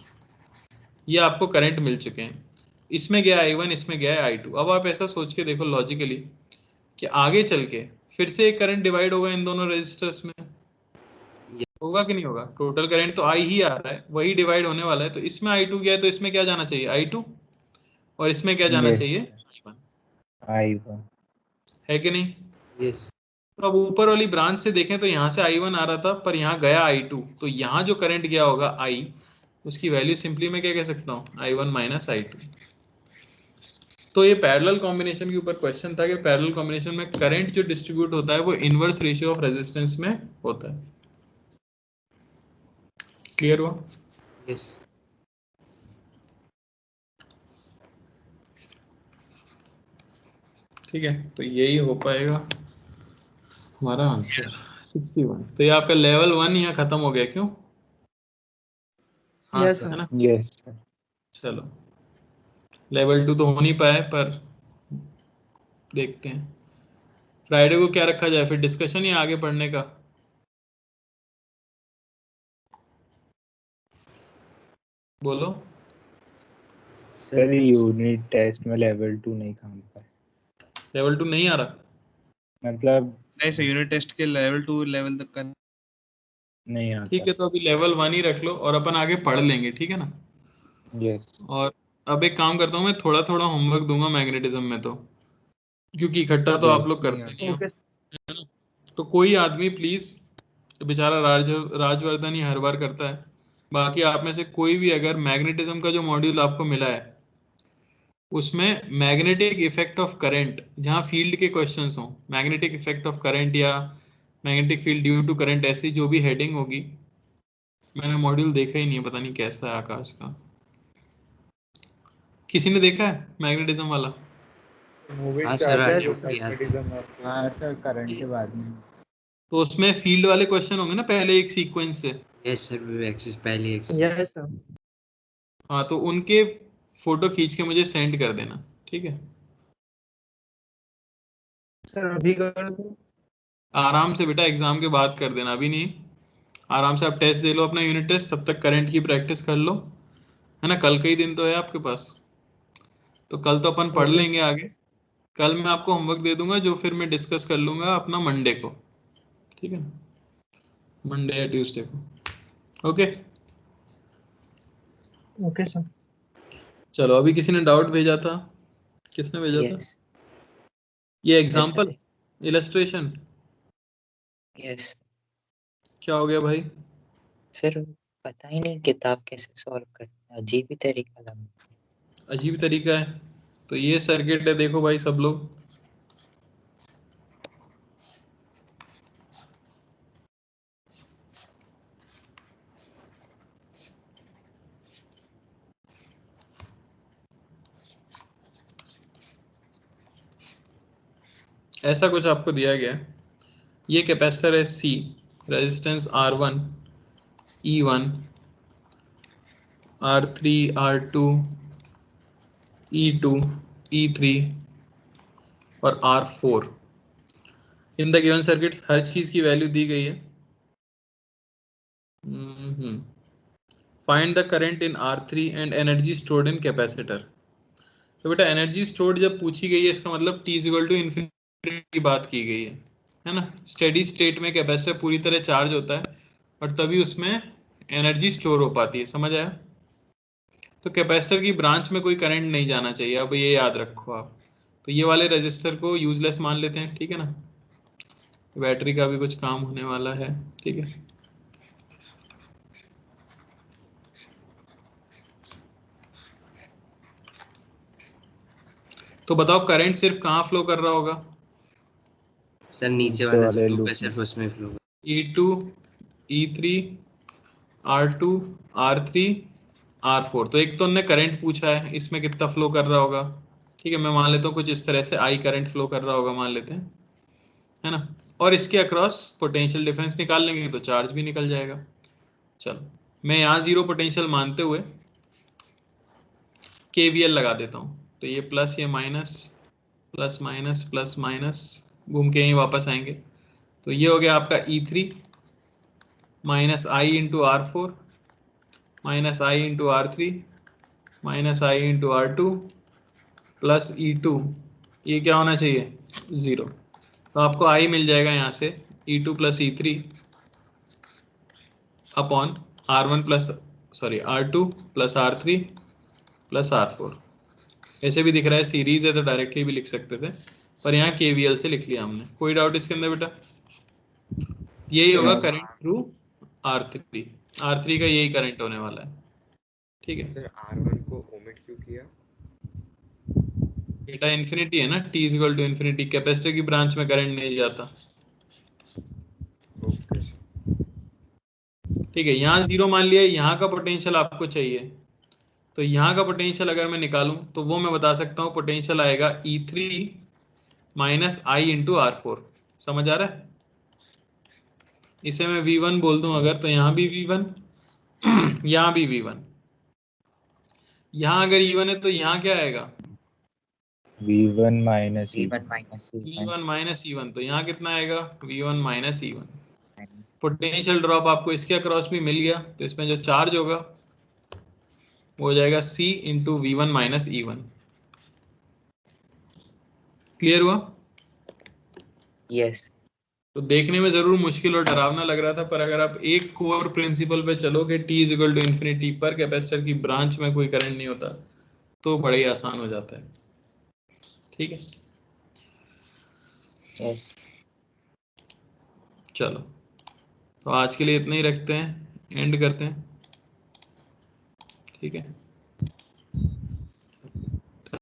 ये आपको करंट मिल चुके हैं। इसमें गया I1, इसमें गया है I2। अब आप ऐसा सोच के देखो लॉजिकली कि आगे चल के फिर से एक करंट डिवाइड होगा इन दोनों रेजिस्टर्स में, होगा कि नहीं होगा। टोटल करंट तो I ही आ रहा है, वही डिवाइड होने वाला है। तो इसमें I2 गया तो इसमें क्या जाना चाहिए, I2, और इसमें क्या जाना Yes, चाहिए, sir. I1, I1. है कि नहीं। यस तो अब ऊपर वाली ब्रांच से देखें तो यहाँ से I1 आ रहा था, पर यहाँ गया I2, तो यहाँ जो करंट गया होगा I, उसकी वैल्यू सिंपली मैं क्या कह सकता हूँ, I1 - I2। तो ये पैरेलल कॉम्बिनेशन के ऊपर क्वेश्चन था कि पैरेलल कॉम्बिनेशन में करंट जो डिस्ट्रीब्यूट होता है वो इनवर्स रेशियो ऑफ रेजिस्टेंस में होता है। क्लियर हुआ? यस ठीक है, तो यही हो पाएगा हमारा आंसर 61। तो ये आपका लेवल 1 यहाँ खत्म हो गया, क्यों, हाँ Yes, सर है sir. ना। Yes, sir. चलो, लेवल 2 तो हो नहीं पाए, पर देखते हैं फ्राइडे को क्या रखा जाए, फिर डिस्कशन या आगे पढ़ने का। बोलो। Sir, यूनिट टेस्ट में लेवल 2 नहीं काम का, लेवल 2 नहीं आ रहा, मतलब नहीं सर, यूनिट टेस्ट के लेवल 2 लेवल तक का नहीं आता। ठीक है, तो अभी लेवल 1 ही रख लो और अपन आगे पढ़ लेंगे, ठीक है ना। Yes. और अब एक काम करता हूँ, मैं थोड़ा थोड़ा होमवर्क दूंगा मैग्नेटिज्म में, तो क्योंकि इकट्ठा तो आप Yes. लोग करते नहीं हो, Okay, है ना। तो कोई आदमी प्लीज, बेचारा राजवर्धन ही हर बार करता है, बाकी आप में से कोई भी अगर मैग्नेटिज्म का जो मॉड्यूल आपको मिला है उसमें मैग्नेटिक इफेक्ट ऑफ करंट, जहाँ फील्ड के क्वेश्चंस हों, मैग्नेटिक इफेक्ट ऑफ करंट या magnetic field due to current, ऐसी जो भी हेडिंग होगी, मैंने मॉड्यूल देखा ही नहीं है, पता नहीं कैसा है आकाश का। किसी ने देखा है मैग्नेटिज्म वाला? मूविंग हाँ sir, charges Yes, with sir. Magnetism. हाँ सर, करंट के बाद में। तो उसमें फील्ड वाले क्वेश्चन होंगे ना पहले एक सीक्वेंस से। यस सर, वे एक्सिस पहली एक्सिस। Yes, sir. हाँ, तो उनके फोटो खींच के मुझे सेंड कर देना, ठीक है। Sir, अभी कर दो. आराम से बेटा, एग्जाम के बाद कर देना, अभी नहीं। आराम से आप टेस्ट दे लो अपना यूनिट टेस्ट, तब तक करंट की प्रैक्टिस कर लो, है ना। कल का ही दिन तो है आपके पास, तो कल तो अपन पढ़ Okay. लेंगे आगे। कल मैं आपको होमवर्क दे दूंगा जो फिर मैं डिस्कस कर लूंगा अपना मंडे को, ठीक है, मंडे या ट्यूसडे को। Okay, Okay, sir. चलो, अभी किसी ने डाउट भेजा था, किसने भेजा था? Yes. ये Yes, example sir. Illustration Yes. क्या हो गया भाई? सर पता ही नहीं किताब कैसे सॉल्व करना है, अजीब ही तरीका लगा। अजीब तरीका है, तो ये सर्किट है, देखो भाई सब लोग, ऐसा कुछ आपको दिया गया है। ये कैपेसिटर है C, resistance R1, E1, R3, R2, E2, E3 और R4। In the given circuits हर चीज की वैल्यू दी गई है। Find the current in R3 and energy stored in capacitor. तो बेटा एनर्जी स्टोर्ड जब पूछी गई है, इसका मतलब T इक्वल टू इन्फिनिटी की बात की गई है ना। स्टेडी स्टेट में कैपेसिटर पूरी तरह चार्ज होता है और तभी उसमें एनर्जी स्टोर हो पाती है, समझ आया। तो कैपेसिटर की ब्रांच में कोई करंट नहीं जाना चाहिए, अब ये याद रखो आप। तो ये वाले रजिस्टर को यूजलेस मान लेते हैं, ठीक है ना, बैटरी का भी कुछ काम होने वाला है, ठीक है। तो बताओ करंट सिर्फ कहाँ फ्लो कर रहा होगा? सर नीचे वाला जो लूप है सिर्फ उसमें flow. E2, E3, R2, R3, R4। तो एक तो उन्होंने करंट पूछा है, इसमें कितना फ्लो कर रहा होगा, ठीक है। मैं मान लेता हूँ कुछ इस तरह से I करंट फ्लो कर रहा होगा, मान लेते हैं, है ना। और इसके अक्रॉस पोटेंशियल डिफरेंस निकाल लेंगे तो चार्ज भी निकल जाएगा। चलो मैं यहाँ जीरो पोटेंशियल मानते हुए KVL लगा देता हूँ। तो ये प्लस, ये minus, plus minus plus minus, घूम के यहीं वापस आएंगे। तो ये हो गया आपका E3 minus I into R4 minus I into R3 minus I into R2 plus E2, ये क्या होना चाहिए? 0। तो आपको I मिल जाएगा यहाँ से E2 plus E3 upon R1 plus R2 plus R3 plus R4। ऐसे भी दिख रहा है, सीरीज है तो डायरेक्टली भी लिख सकते थे, पर यहाँ KVL से लिख लिया हमने। कोई डाउट इसके अंदर बेटा? यही होगा करंट थ्रू R3। R3 का यही करंट होने वाला है, ठीक है। सर R1 को ओमिट क्यों किया? बेटा इन्फिनिटी है ना, T equal to infinity, capacitor की ब्रांच में करंट नहीं जाता। ओके सर, ठीक है, यहाँ 0 मान लिया। यहाँ का पोटेंशियल आपको चाहिए, तो यहाँ का पोटेंशियल अगर मैं निकालूं तो वो मैं बता सकता हूँ, पोटेंशियल आएगा E3 minus I into R4। समझ आ रहा है? इसे मैं V1 बोल दूं अगर, तो यहाँ भी V1 यहाँ भी V1। यहाँ अगर E1 है तो यहाँ क्या आएगा? V1 minus V1 minus V1 minus E1। तो यहाँ कितना आएगा? V1 minus E1। Potential drop आपको इसके अक्रॉस भी मिल गया, तो इसमें जो चार्ज होगा वो हो जाएगा C into V1 minus E1। Clear हुआ? यस। तो देखने में जरूर मुश्किल और डरावना लग रहा था, पर अगर आप एक कोर प्रिंसिपल पे चलोगे, T is equal to infinity पर कैपेसिटर की ब्रांच में कोई करंट नहीं होता, तो बड़ा ही आसान हो जाता है, ठीक है। यस। चलो तो आज के लिए इतना ही रखते हैं, एंड करते हैं, ठीक है।